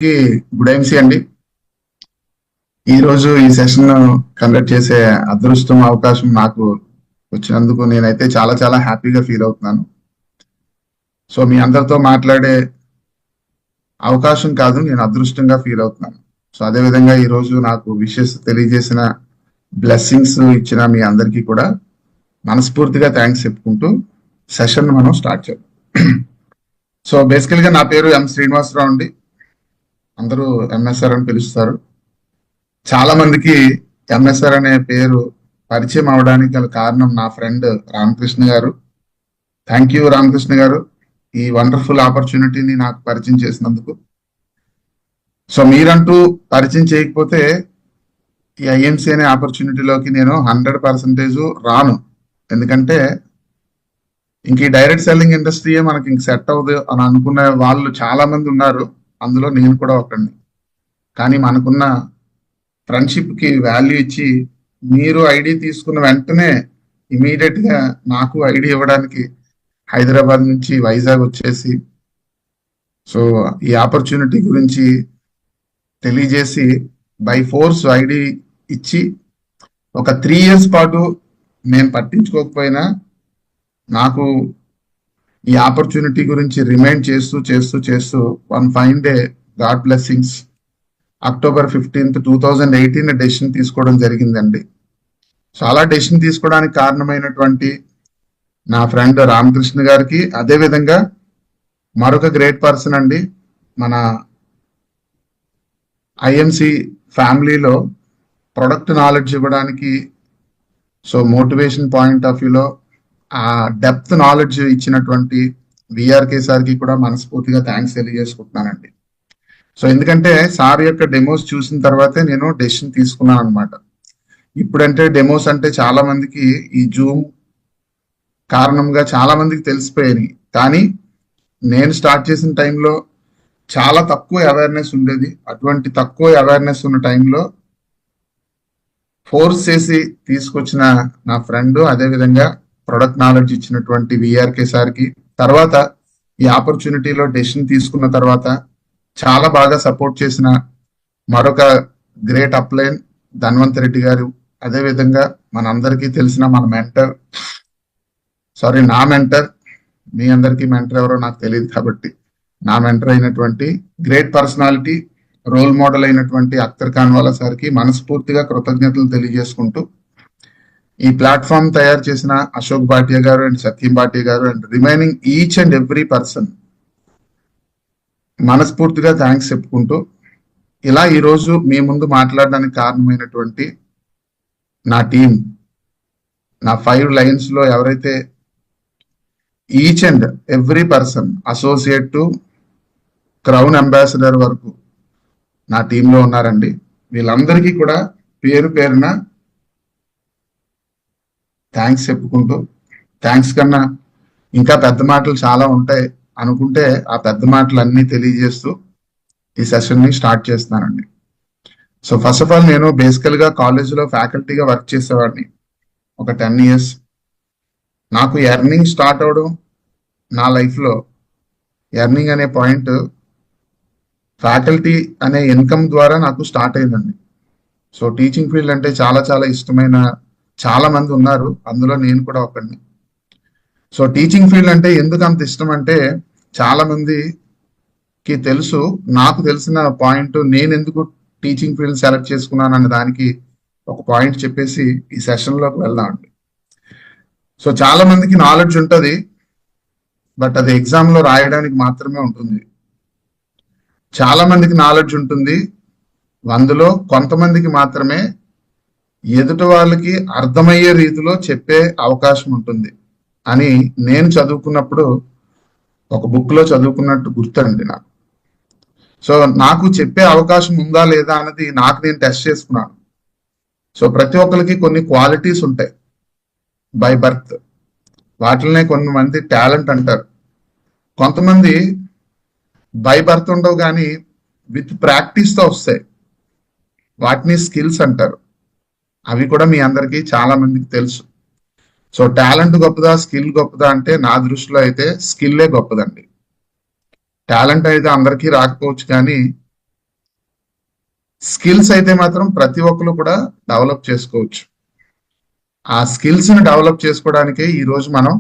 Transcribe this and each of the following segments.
కి good MC అండి. ఈ రోజు ఈ సెషన్ కండక్ట్ చేసే అదృష్టం అవకాశం నాకు వచ్చినందుకు నేనైతే చాలా చాలా హ్యాపీగా ఫీల్ అవుతున్నాను. సో మీ అందరితో మాట్లాడే అవకాశం కాదు, నేను అదృష్టంగా ఫీల్ అవుతున్నాను. సో అదే విధంగా ఈ రోజు నాకు విషెస్ తెలియజేసిన, బ్లెస్సింగ్స్ ఇచ్చిన మీ అందరికీ కూడా మనస్ఫూర్తిగా థ్యాంక్స్ చెప్పుకుంటూ సెషన్ మనం స్టార్ట్ చేద్దాం. సో బేసికల్ గా నా పేరు ఎం శ్రీనివాసరావు అండి. అందరూ ఎంఎస్ఆర్ అని పిలుస్తారు. చాలా మందికి ఎంఎస్ఆర్ అనే పేరు పరిచయం అవడానికి గల కారణం నా ఫ్రెండ్ రామకృష్ణ గారు. థ్యాంక్ యూ రామకృష్ణ గారు, ఈ వండర్ఫుల్ ఆపర్చునిటీని నాకు పరిచయం చేసినందుకు. సో మీరంటూ పరిచయం చేయకపోతే ఈ ఐఎంసీ అనే ఆపర్చునిటీలోకి నేను 100% రాను. ఎందుకంటే ఇంక ఈ డైరెక్ట్ సెల్లింగ్ ఇండస్ట్రీయే మనకి ఇంక సెట్ అవ్వదు అని అనుకునే వాళ్ళు చాలా మంది ఉన్నారు. అందులో నేను కూడా ఒకడిని. కానీ మనకున్న ఫ్రెండ్షిప్ కి వాల్యూ ఇచ్చి మీరు ఐడి తీసుకున్న వెంటనే ఇమీడియట్ గా నాకు ఐడి ఇవ్వడానికి హైదరాబాద్ నుంచి వైజాగ్ వచ్చేసి సో ఈ ఆపర్చునిటీ గురించి తెలియజేసి బై ఫోర్స్ ఐడి ఇచ్చి ఒక 3 years పాటు నేను పట్టించుకోకపోయినా నాకు ఈ ఆపర్చునిటీ గురించి రిమైండ్ చేస్తూ చేస్తూ చేస్తూ one fine day God blessings October 15th, 2018 decision తీసుకోవడం జరిగిందండి. సో అలా డెసిషన్ తీసుకోవడానికి కారణమైనటువంటి నా ఫ్రెండ్ రామకృష్ణ గారికి, అదే విధంగా మరొక గ్రేట్ పర్సన్ అండి, మన ఐఎంసి ఫ్యామిలీలో ప్రొడక్ట్ నాలెడ్జ్ ఇవ్వడానికి, సో మోటివేషన్ పాయింట్ ఆఫ్ వ్యూలో ఆ డెప్త్ నాలెడ్జ్ ఇచ్చినటువంటి విఆర్కే సార్కి కూడా మనస్ఫూర్తిగా థ్యాంక్స్ తెలియజేసుకుంటున్నానండి. సో ఎందుకంటే సార్ యొక్క డెమోస్ చూసిన తర్వాతే నేను డెసిషన్ తీసుకున్నాను అనమాట. ఇప్పుడంటే డెమోస్ అంటే చాలా మందికి ఈ జూమ్ కారణంగా చాలా మందికి తెలిసిపోయాయి. కానీ నేను స్టార్ట్ చేసిన టైంలో చాలా తక్కువ అవేర్నెస్ ఉండేది. అటువంటి తక్కువ అవేర్నెస్ ఉన్న టైంలో ఫోర్స్ చేసి తీసుకొచ్చిన నా ఫ్రెండ్, అదేవిధంగా ప్రొడక్ట్ నాలెడ్జ్ ఇచ్చినటువంటి విఆర్కే సార్కి, తర్వాత ఈ ఆపర్చునిటీలో డెసిషన్ తీసుకున్న తర్వాత చాలా బాగా సపోర్ట్ చేసిన మరొక గ్రేట్ అప్లైన్ ధన్వంత్ రెడ్డి గారు, అదేవిధంగా మనందరికీ తెలిసిన మన మెంటర్, నా మెంటర్, మీ అందరికీ మెంటర్ ఎవరో నాకు తెలియదు కాబట్టి నా మెంటర్ అయినటువంటి గ్రేట్ పర్సనాలిటీ, రోల్ మోడల్ అయినటువంటి అఖ్తర్ ఖాన్వాలా సార్కి మనస్ఫూర్తిగా కృతజ్ఞతలు తెలియజేసుకుంటూ, ఈ ప్లాట్ఫామ్ తయారు చేసిన అశోక్ భాటియా గారు అండ్ సత్యం భాటియా గారు and remaining each and every person మనస్ఫూర్తిగా థ్యాంక్స్ చెప్పుకుంటూ, ఇలా ఈరోజు మీ ముందు మాట్లాడడానికి కారణమైనటువంటి నా టీం, నా 5 లైన్స్ లో ఎవరైతే each and every person associate to crown ambassador వరకు నా టీంలో ఉన్నారండి. వీళ్ళందరికీ కూడా పేరు పేరున థ్యాంక్స్ చెప్పుకుంటూ, థ్యాంక్స్ కన్నా ఇంకా పెద్ద మాటలు చాలా ఉంటాయి అనుకుంటే ఆ పెద్ద మాటలు అన్ని తెలియజేస్తూ ఈ సెషన్ ని స్టార్ట్ చేస్తున్నానండి. సో ఫస్ట్ ఆఫ్ ఆల్ నేను బేసికల్ గా కాలేజీలో ఫ్యాకల్టీగా వర్క్ చేసేవాడిని ఒక 10 years. నాకు ఎర్నింగ్ స్టార్ట్ అవడం నా లైఫ్లో, ఎర్నింగ్ అనే పాయింట్ ఫ్యాకల్టీ అనే ఇన్కమ్ ద్వారా నాకు స్టార్ట్ అయిందండి. సో టీచింగ్ ఫీల్డ్ అంటే చాలా చాలా ఇష్టమైన చాలా మంది ఉన్నారు, అందులో నేను కూడా ఒకడిని. సో టీచింగ్ ఫీల్డ్ అంటే ఎందుకు అంత ఇష్టం అంటే చాలా మందికి తెలుసు. నాకు తెలిసిన పాయింట్, నేను ఎందుకు టీచింగ్ ఫీల్డ్ సెలెక్ట్ చేసుకున్నాను అనే దానికి ఒక పాయింట్ చెప్పేసి ఈ సెషన్లోకి వెళ్దామండి. సో చాలా మందికి నాలెడ్జ్ ఉంటుంది, బట్ అది ఎగ్జామ్లో రాయడానికి మాత్రమే ఉంటుంది. చాలా మందికి నాలెడ్జ్ ఉంటుంది, అందులో కొంతమందికి మాత్రమే ఎదుటి వాళ్ళకి అర్థమయ్యే రీతిలో చెప్పే అవకాశం ఉంటుంది అని నేను చదువుకున్నప్పుడు ఒక బుక్ లో చదువుకున్నట్టు గుర్తండి నాకు. సో నాకు చెప్పే అవకాశం ఉందా లేదా అన్నది నాకు నేను టెస్ట్ చేసుకున్నాను. సో ప్రతి ఒక్కరికి కొన్ని క్వాలిటీస్ ఉంటాయి బై బర్త్, వాటినే కొంతమంది టాలెంట్ అంటారు. కొంతమంది బై బర్త్ ఉండవు కానీ విత్ ప్రాక్టీస్తో వస్తాయి, వాటిని స్కిల్స్ అంటారు. అవి కూడా మీ అందరికీ చాలా మందికి తెలుసు. సో టాలెంట్ గొప్పదా, స్కిల్ గొప్పదా అంటే నా దృష్టిలో అయితే స్కిల్లే గొప్పదండి. టాలెంట్ అయితే అందరికీ రాకపోవచ్చు, కానీ స్కిల్స్ అయితే మాత్రం ప్రతి ఒక్కరు కూడా డెవలప్ చేసుకోవచ్చు. ఆ స్కిల్స్ ని డెవలప్ చేసుకోవడానికే ఈ రోజు మనం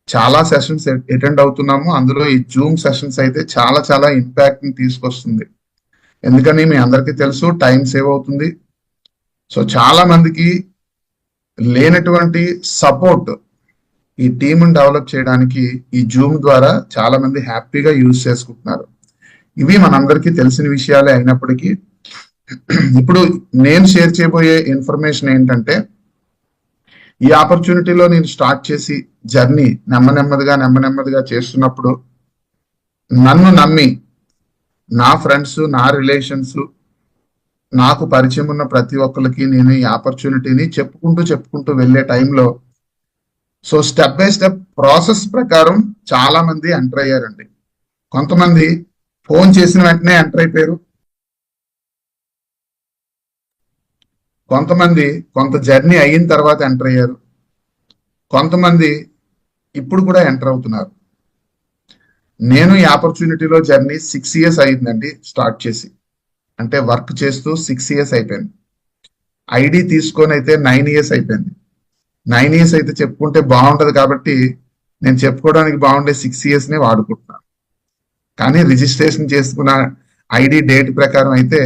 చాలా సెషన్స్ అటెండ్ అవుతున్నాము. అందులో ఈ జూమ్ సెషన్స్ అయితే చాలా చాలా ఇంపాక్ట్ ని తీసుకొస్తుంది. ఎందుకని మీ అందరికీ తెలుసు, టైం సేవ్ అవుతుంది. సో చాలా మందికి లేనటువంటి సపోర్ట్ ఈ టీంని డెవలప్ చేయడానికి ఈ జూమ్ ద్వారా చాలా మంది హ్యాపీగా యూజ్ చేసుకుంటున్నారు. ఇవి మనందరికీ తెలిసిన విషయాలే అయినప్పటికీ ఇప్పుడు నేను షేర్ చేయబోయే ఇన్ఫర్మేషన్ ఏంటంటే, ఈ ఆపర్చునిటీలో నేను స్టార్ట్ చేసి జర్నీ నెమ్మదిగా చేస్తున్నప్పుడు నన్ను నమ్మి నా ఫ్రెండ్స్, నా రిలేషన్స్, నాకు పరిచయం ఉన్న ప్రతి ఒక్కరికి నేను ఈ ఆపర్చునిటీని చెప్పుకుంటూ వెళ్ళే టైంలో so step by step process ప్రకారం చాలా మంది ఎంటర్ అయ్యారండి. కొంతమంది ఫోన్ చేసిన వెంటనే ఎంటర్ అయిపోయారు. కొంతమంది కొంత జర్నీ అయిన తర్వాత ఎంటర్ అయ్యారు. కొంతమంది ఇప్పుడు కూడా ఎంటర్ అవుతున్నారు. నేను ఈ ఆపర్చునిటీలో జర్నీ 6 years అయిందండి స్టార్ట్ చేసి. అంటే వర్క్ చేస్తూ 6 years అయిపోయింది. ఐడి తీసుకొని అయితే 9 years అయిపోయింది. 9 years అయితే చెప్పుకుంటే బాగుంటది కాబట్టి నేను చెప్పుకోవడానికి బాగుండే 6 years నే వాడుకుంటున్నాను. కానీ రిజిస్ట్రేషన్ చేసుకున్న ఐడి డేట్ ప్రకారం అయితే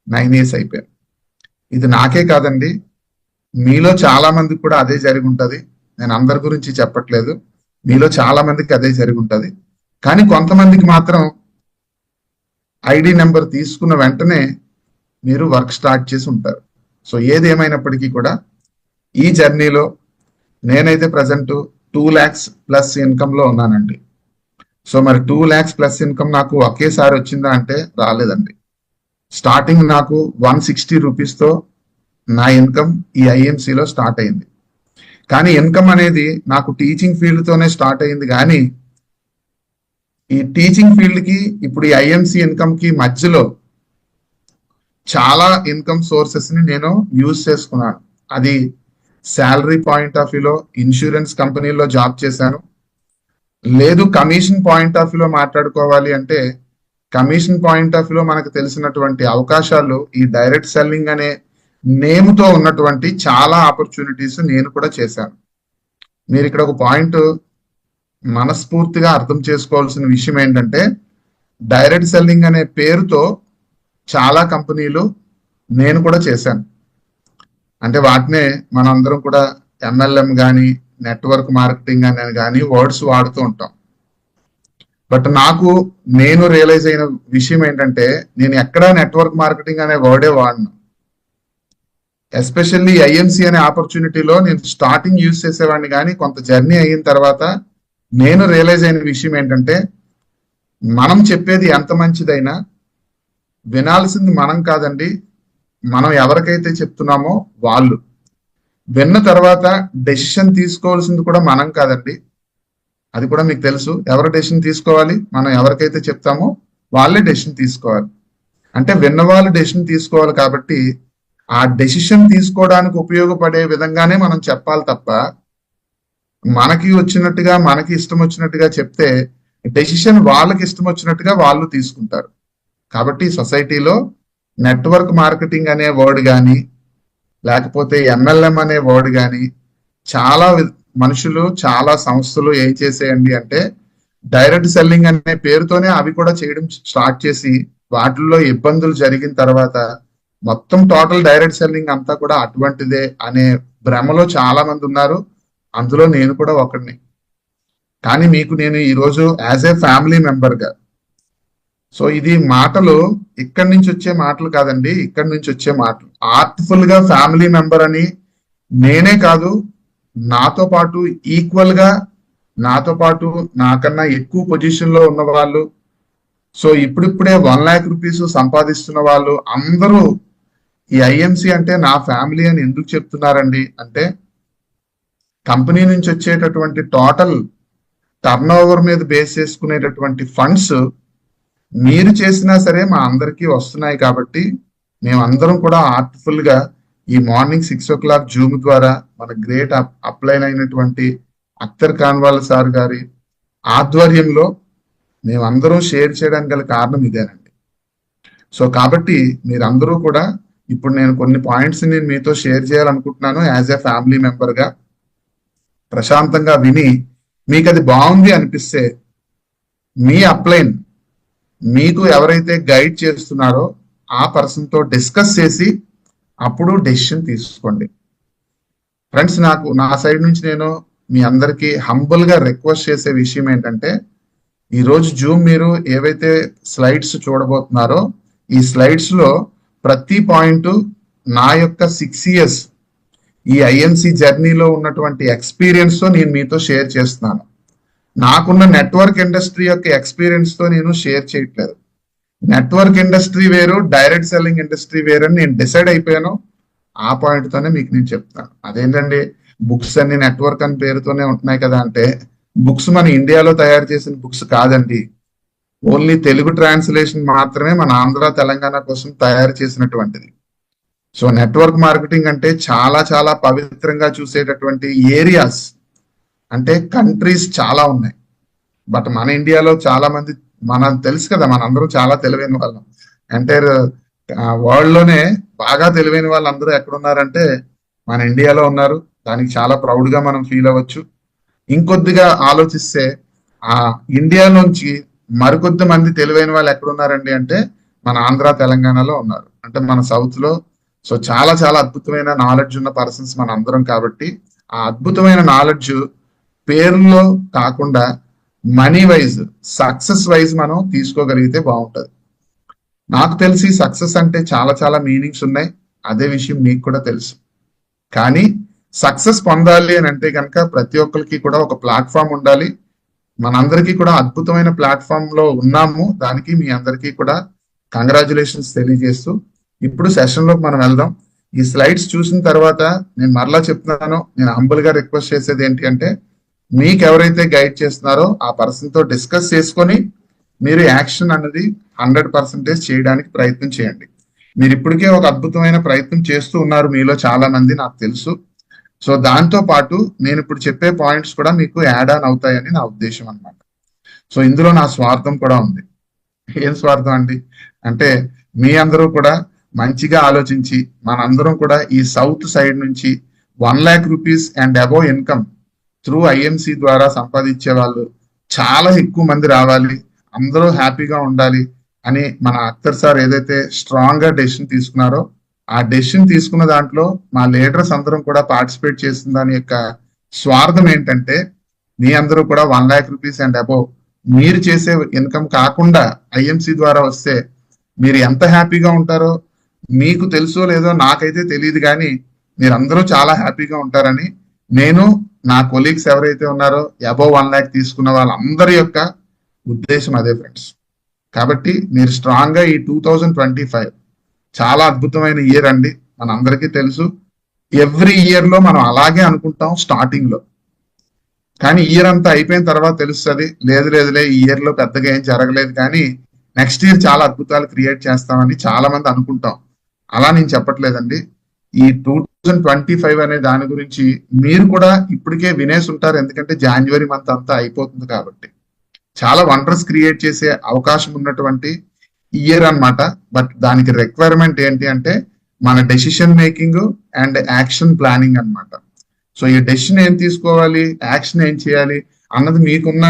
9 years అయిపోయింది. ఇది నాకే కాదండి, మీలో చాలా మందికి కూడా అదే జరిగి ఉంటది. నేను అందరి గురించి చెప్పట్లేదు, మీలో చాలా మందికి అదే జరిగి ఉంటది. కానీ కొంతమందికి మాత్రం ఐడి నెంబర్ తీసుకున్న వెంటనే మీరు వర్క్ స్టార్ట్ చేసి ఉంటారు. సో ఏది ఏమైనప్పటికీ కూడా ఈ జర్నీలో నేనైతే ప్రజెంట్ 2 lakhs ప్లస్ ఇన్కమ్ లో ఉన్నానండి. సో మరి 2 lakhs ప్లస్ ఇన్కమ్ నాకు ఒకేసారి వచ్చిందా అంటే రాలేదండి. స్టార్టింగ్ నాకు 160 రూపీస్తో నా ఇన్కమ్ ఈ ఐఎంసీలో స్టార్ట్ అయింది. కానీ ఇన్కమ్ అనేది నాకు టీచింగ్ ఫీల్డ్ తోనే స్టార్ట్ అయింది. కానీ ఈ టీచింగ్ ఫీల్డ్ కి ఇప్పుడు ఈ ఐఎంసీ ఇన్కమ్ కి మధ్యలో చాలా ఇన్కమ్ సోర్సెస్ ని నేను యూజ్ చేసుకున్నాను. అది శాలరీ పాయింట్ ఆఫ్ వ్యూలో ఇన్సూరెన్స్ కంపెనీలో జాబ్ చేశాను. లేదు కమిషన్ పాయింట్ ఆఫ్ వ్యూలో మాట్లాడుకోవాలి అంటే, కమిషన్ పాయింట్ ఆఫ్ వ్యూలో మనకు తెలిసినటువంటి అవకాశాలు ఈ డైరెక్ట్ సెల్లింగ్ అనే నేమ్తో ఉన్నటువంటి చాలా ఆపర్చునిటీస్ నేను కూడా చేశాను. మీరు ఇక్కడ ఒక పాయింట్ మనస్ఫూర్తిగా అర్థం చేసుకోవాల్సిన విషయం ఏంటంటే, డైరెక్ట్ సెల్లింగ్ అనే పేరుతో చాలా కంపెనీలు నేను కూడా చేశాను. అంటే వాటినే మనందరం కూడా ఎంఎల్ఎం కానీ నెట్వర్క్ మార్కెటింగ్ అని కానీ వర్డ్స్ వాడుతూ ఉంటాం. బట్ నేను రియలైజ్ అయిన విషయం ఏంటంటే, నేను ఎక్కడా నెట్వర్క్ మార్కెటింగ్ అనే వర్డే వాడను. ఎస్పెషల్లీ ఐఎంసీ అనే ఆపర్చునిటీలో నేను స్టార్టింగ్ యూజ్ చేసేవాడిని, కానీ కొంత జర్నీ అయిన తర్వాత నేను రియలైజ్ అయిన విషయం ఏంటంటే, మనం చెప్పేది ఎంత మంచిదైనా వినాల్సింది మనం కాదండి, మనం ఎవరికైతే చెప్తున్నామో వాళ్ళు. విన్న తర్వాత డెసిషన్ తీసుకోవాల్సింది కూడా మనం కాదండి, అది కూడా మీకు తెలుసు. ఎవరు డెసిషన్ తీసుకోవాలి? మనం ఎవరికైతే చెప్తామో వాళ్ళే డెసిషన్ తీసుకోవాలి. అంటే విన్న వాళ్ళు డెసిషన్ తీసుకోవాలి. కాబట్టి ఆ డెసిషన్ తీసుకోవడానికి ఉపయోగపడే విధంగానే మనం చెప్పాలి తప్ప, మనకి వచ్చినట్టుగా మనకి ఇష్టం వచ్చినట్టుగా చెప్తే డెసిషన్ వాళ్ళకి ఇష్టం వచ్చినట్టుగా వాళ్ళు తీసుకుంటారు. కాబట్టి సొసైటీలో నెట్వర్క్ మార్కెటింగ్ అనే వర్డ్ కానీ లేకపోతే ఎంఎల్ఎం అనే వర్డ్ కానీ చాలా మనుషులు చాలా సంస్థలు ఏం చేసేయండి అంటే, డైరెక్ట్ సెల్లింగ్ అనే పేరుతోనే అవి కూడా చేయడం స్టార్ట్ చేసి వాటిల్లో ఇబ్బందులు జరిగిన తర్వాత మొత్తం టోటల్ డైరెక్ట్ సెల్లింగ్ అంతా కూడా అటువంటిదే అనే భ్రమలో చాలా మంది ఉన్నారు. అందులో నేను కూడా ఒకడిని. కానీ మీకు నేను ఈరోజు యాజ్ ఏ ఫ్యామిలీ మెంబర్గా, సో ఇది మాటలు ఇక్కడి నుంచి వచ్చే మాటలు కాదండి, ఇక్కడి నుంచి వచ్చే మాటలు ఆర్ట్ఫుల్ గా ఫ్యామిలీ మెంబర్ అని నేనే కాదు, నాతో పాటు ఈక్వల్ గా నాతో పాటు నాకన్నా ఎక్కువ పొజిషన్ లో ఉన్న వాళ్ళు, సో ఇప్పుడిప్పుడే 1 lakh రూపీస్ సంపాదిస్తున్న వాళ్ళు అందరూ ఈ ఐఎంసీ అంటే నా ఫ్యామిలీ అని ఎందుకు చెప్తున్నారండి అంటే, కంపెనీ నుంచి వచ్చేటటువంటి టోటల్ టర్న్ ఓవర్ మీద బేస్ చేసుకునేటటువంటి ఫండ్స్ మీరు చేసినా సరే మా అందరికీ వస్తున్నాయి. కాబట్టి మేమందరం కూడా ఆర్ట్ఫుల్ గా ఈ మార్నింగ్ 6 o'clock జూమ్ ద్వారా మన గ్రేట్ అప్లైన్ అయినటువంటి అఖ్తర్ కాన్వాల్ సార్ గారి ఆధ్వర్యంలో మేమందరం షేర్ చేయడానికి గల కారణం ఇదేనండి. సో కాబట్టి మీరందరూ కూడా ఇప్పుడు నేను కొన్ని పాయింట్స్ నేను మీతో షేర్ చేయాలనుకుంటున్నాను. యాజ్ ఎ ఫ్యామిలీ మెంబర్ గా ప్రశాంతంగా విని మీకు అది బాగుంది అనిపిస్తే మీ అప్లైన్ మీకు ఎవరైతే గైడ్ చేస్తున్నారో ఆ పర్సన్ తో డిస్కస్ చేసి అప్పుడు డెసిషన్ తీసుకోండి. ఫ్రెండ్స్, నా సైడ్ నుంచి నేను మీ అందరికీ హంబుల్ గా రిక్వెస్ట్ చేసే విషయం ఏంటంటే, ఈరోజు జూమ్ మీరు ఏవైతే స్లైడ్స్ చూడబోతున్నారో ఈ స్లైడ్స్ లో ప్రతి పాయింట్ నా యొక్క 6 years ఈ ఐఎంసి జర్నీలో ఉన్నటువంటి ఎక్స్పీరియన్స్ తో నేను మీతో షేర్ చేస్తున్నాను. నాకున్న నెట్వర్క్ ఇండస్ట్రీ యొక్క ఎక్స్పీరియన్స్ తో నేను షేర్ చేయట్లేదు. నెట్వర్క్ ఇండస్ట్రీ వేరు, డైరెక్ట్ సెల్లింగ్ ఇండస్ట్రీ వేరు అని నేను డిసైడ్ అయిపోయాను. ఆ పాయింట్ తోనే మీకు నేను చెప్తాను. అదేంటండి, బుక్స్ అన్ని నెట్వర్క్ అని పేరుతోనే ఉంటున్నాయి కదా అంటే, బుక్స్ మన ఇండియాలో తయారు చేసిన బుక్స్ కాదండి. ఓన్లీ తెలుగు ట్రాన్స్లేషన్ మాత్రమే మన ఆంధ్ర తెలంగాణ కోసం తయారు చేసినటువంటిది. సో నెట్వర్క్ మార్కెటింగ్ అంటే చాలా చాలా పవిత్రంగా చూసేటటువంటి ఏరియాస్ అంటే కంట్రీస్ చాలా ఉన్నాయి. బట్ మన ఇండియాలో చాలా మంది, మనం తెలుసు కదా, మనందరూ చాలా తెలివైన వాళ్ళం. ఎంటైర్ వరల్డ్ లోనే బాగా తెలివైన వాళ్ళందరూ ఎక్కడున్నారంటే మన ఇండియాలో ఉన్నారు. దానికి చాలా ప్రౌడ్ గా మనం ఫీల్ అవ్వచ్చు. ఇంకొద్దిగా ఆలోచిస్తే ఆ ఇండియా నుంచి మరికొద్ది మంది తెలివైన వాళ్ళు ఎక్కడున్నారండి అంటే మన ఆంధ్ర తెలంగాణలో ఉన్నారు, అంటే మన సౌత్ లో. సో చాలా చాలా అద్భుతమైన నాలెడ్జ్ ఉన్న పర్సన్స్ మన అందరం. కాబట్టి ఆ అద్భుతమైన నాలెడ్జ్ పేరులో కాకుండా మనీ వైజ్, సక్సెస్ వైజ్ మనం తీసుకోగలిగితే బాగుంటది. నాకు తెలిసి సక్సెస్ అంటే చాలా చాలా మీనింగ్స్ ఉన్నాయి, అదే విషయం మీకు కూడా తెలుసు. కానీ సక్సెస్ పొందాలి అని అంటే కనుక ప్రతి ఒక్కరికి కూడా ఒక ప్లాట్ఫామ్ ఉండాలి. మనందరికీ కూడా అద్భుతమైన ప్లాట్ఫామ్ లో ఉన్నాము. దానికి మీ అందరికీ కూడా కంగ్రాచులేషన్స్ తెలియజేస్తూ ఇప్పుడు సెషన్ లోకి మనం వెళ్దాం. ఈ స్లైడ్స్ చూసిన తర్వాత నేను మరలా చెప్తున్నాను, నేను హంబుల్ గా రిక్వెస్ట్ చేసేది ఏంటి అంటే, మీకు ఎవరైతే గైడ్ చేస్తున్నారో ఆ పర్సన్ తో డిస్కస్ చేసుకొని మీరు యాక్షన్ అన్నది 100% చేయడానికి ప్రయత్నం చేయండి. మీరు ఇప్పటికే ఒక అద్భుతమైన ప్రయత్నం చేస్తూ ఉన్నారు మీలో చాలా మంది, నాకు తెలుసు. సో దాంతో పాటు నేను ఇప్పుడు చెప్పే పాయింట్స్ కూడా మీకు యాడ్ ఆన్ అవుతాయని నా ఉద్దేశం అన్నమాట. సో ఇందులో నా స్వార్థం కూడా ఉంది. ఏం స్వార్థం అండి అంటే, మీ అందరూ కూడా మంచిగా ఆలోచించి మనందరం కూడా ఈ సౌత్ సైడ్ నుంచి 1 lakh rupees and above income through IMC ద్వారా సంపాదించే వాళ్ళు చాలా ఎక్కువ మంది రావాలి, అందరూ హ్యాపీగా ఉండాలి అని మన అఖ్తర్ సార్ ఏదైతే స్ట్రాంగ్ గా డెసిషన్ తీసుకున్నారో ఆ డెసిషన్ తీసుకున్న దాంట్లో మా లీడర్స్ అందరం కూడా పార్టిసిపేట్ చేసిన దాని యొక్క స్వార్థం ఏంటంటే, మీ అందరూ కూడా 1 lakh rupees అండ్ అబోవ్ మీరు చేసే ఇన్కమ్ కాకుండా ఐఎంసి ద్వారా వస్తే మీరు ఎంత హ్యాపీగా ఉంటారో మీకు తెలుసో లేదో నాకైతే తెలియదు, కానీ మీరందరూ చాలా హ్యాపీగా ఉంటారని నేను, నా కొలీగ్స్ ఎవరైతే ఉన్నారో అబోవ్ 1 lakh తీసుకున్న వాళ్ళందరి యొక్క ఉద్దేశం అదే ఫ్రెండ్స్. కాబట్టి మీరు స్ట్రాంగ్ గా ఈ 2025 చాలా అద్భుతమైన ఇయర్ అండి, మన అందరికీ తెలుసు. ఎవ్రీ ఇయర్ లో మనం అలాగే అనుకుంటాం స్టార్టింగ్ లో, కానీ ఇయర్ అంతా అయిపోయిన తర్వాత తెలుస్తుంది, లేదులే ఈ ఇయర్ లో పెద్దగా ఏం జరగలేదు, కానీ నెక్స్ట్ ఇయర్ చాలా అద్భుతాలు క్రియేట్ చేస్తామని చాలా మంది అనుకుంటాం. అలా నేను చెప్పట్లేదండి. ఈ 2025 అనే దాని గురించి మీరు కూడా ఇప్పటికే వినేసి ఉంటారు, ఎందుకంటే జనవరి మంత్ అంతా అయిపోతుంది కాబట్టి. చాలా వండర్స్ క్రియేట్ చేసే అవకాశం ఉన్నటువంటి ఇయర్ అన్నమాట. బట్ దానికి రిక్వైర్మెంట్ ఏంటి అంటే మన decision making and action planning అన్నమాట. సో ఈ డెసిషన్ ఏం తీసుకోవాలి, యాక్షన్ ఏం చేయాలి అన్నది మీకున్న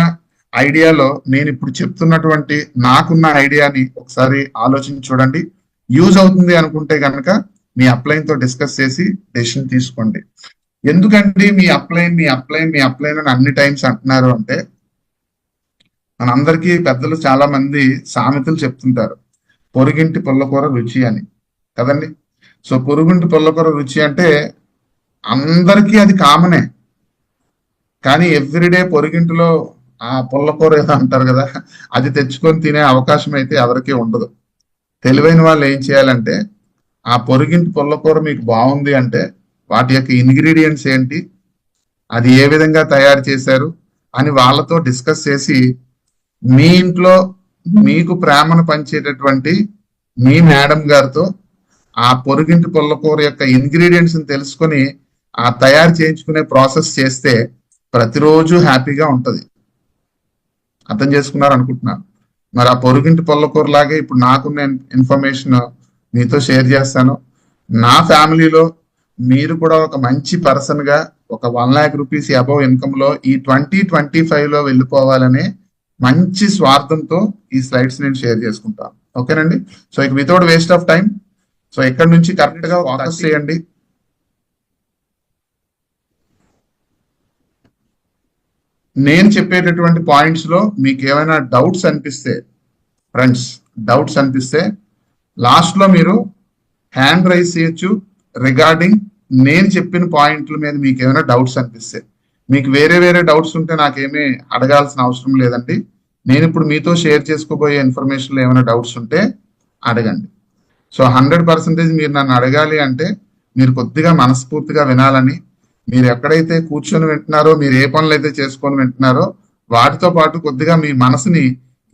ఐడియాలో నేను ఇప్పుడు చెప్తున్నటువంటి నాకున్న ఐడియాని ఒకసారి ఆలోచించి చూడండి. యూజ్ అవుతుంది అనుకుంటే కనుక మీ అప్లైన్ తో డిస్కస్ చేసి డెసిషన్ తీసుకోండి. ఎందుకంటే మీ అప్లైన్ అని అన్ని టైమ్స్ అంటున్నారు అంటే, మనందరికీ పెద్దలు చాలా మంది సామెతలు చెప్తుంటారు, పొరుగింటి పుల్లకూర రుచి అని కదండి. సో పొరుగింటి పుల్లకూర రుచి అంటే అందరికీ అది కామనే, కానీ ఎవ్రీడే పొరుగింటిలో ఆ పుల్లకూర ఏదో అంటారు కదా, అది తెచ్చుకొని తినే అవకాశం అయితే ఎవరికీ ఉండదు. తెలివైన వాళ్ళు ఏం చేయాలంటే, ఆ పొరుగింటి పుల్లకూర మీకు బాగుంది అంటే వాటి యొక్క ఇంగ్రీడియంట్స్ ఏంటి, అది ఏ విధంగా తయారు చేశారు అని వాళ్ళతో డిస్కస్ చేసి, మీ ఇంట్లో మీకు ప్రేమను పంచేటటువంటి మీ మేడం గారితో ఆ పొరుగింటి పుల్లకూర యొక్క ఇంగ్రీడియంట్స్ తెలుసుకొని ఆ తయారు చేయించుకునే ప్రాసెస్ చేస్తే ప్రతిరోజు హ్యాపీగా ఉంటది. అర్థం చేసుకున్నారు అనుకుంటున్నాను. మరి ఆ పొరుగింటి పొల్లకూర లాగే ఇప్పుడు నాకున్న ఇన్ఫర్మేషన్ మీతో షేర్ చేస్తాను. నా ఫ్యామిలీలో మీరు కూడా ఒక మంచి పర్సన్ గా ఒక 1,00,000 రూపీస్ అబౌవ్ ఇన్కమ్ లో ఈ 2025 లో వెళ్ళిపోవాలనే మంచి స్వార్థంతో ఈ స్లైడ్స్ నేను షేర్ చేసుకుంటాను. ఓకేనండి. సో ఇక without waste of time, so ఇక్కడ నుంచి కరెక్ట్ గా ఫోకస్ చేయండి. నేను చెప్పేటటువంటి పాయింట్స్ లో మీకు ఏమైనా డౌట్స్ అనిపిస్తే ఫ్రెండ్స్, డౌట్స్ అనిపిస్తే లాస్ట్ లో మీరు హ్యాండ్ రైజ్ చేయొచ్చు రిగార్డింగ్ నేను చెప్పిన పాయింట్ల మీద మీకు ఏమైనా డౌట్స్ అనిపిస్తే. మీకు వేరే వేరే డౌట్స్ ఉంటే నాకేమీ అడగాల్సిన అవసరం లేదండి. నేను ఇప్పుడు మీతో షేర్ చేసుకోబోయే ఇన్ఫర్మేషన్లో ఏమైనా డౌట్స్ ఉంటే అడగండి. సో 100% మీరు నన్ను అడగాలి అంటే మీరు కొద్దిగా మనస్ఫూర్తిగా వినాలని, మీరు ఎక్కడైతే కూర్చొని వింటున్నారో, మీరు ఏ పనులు అయితే చేసుకొని వింటున్నారో వాటితో పాటు కొద్దిగా మీ మనసుని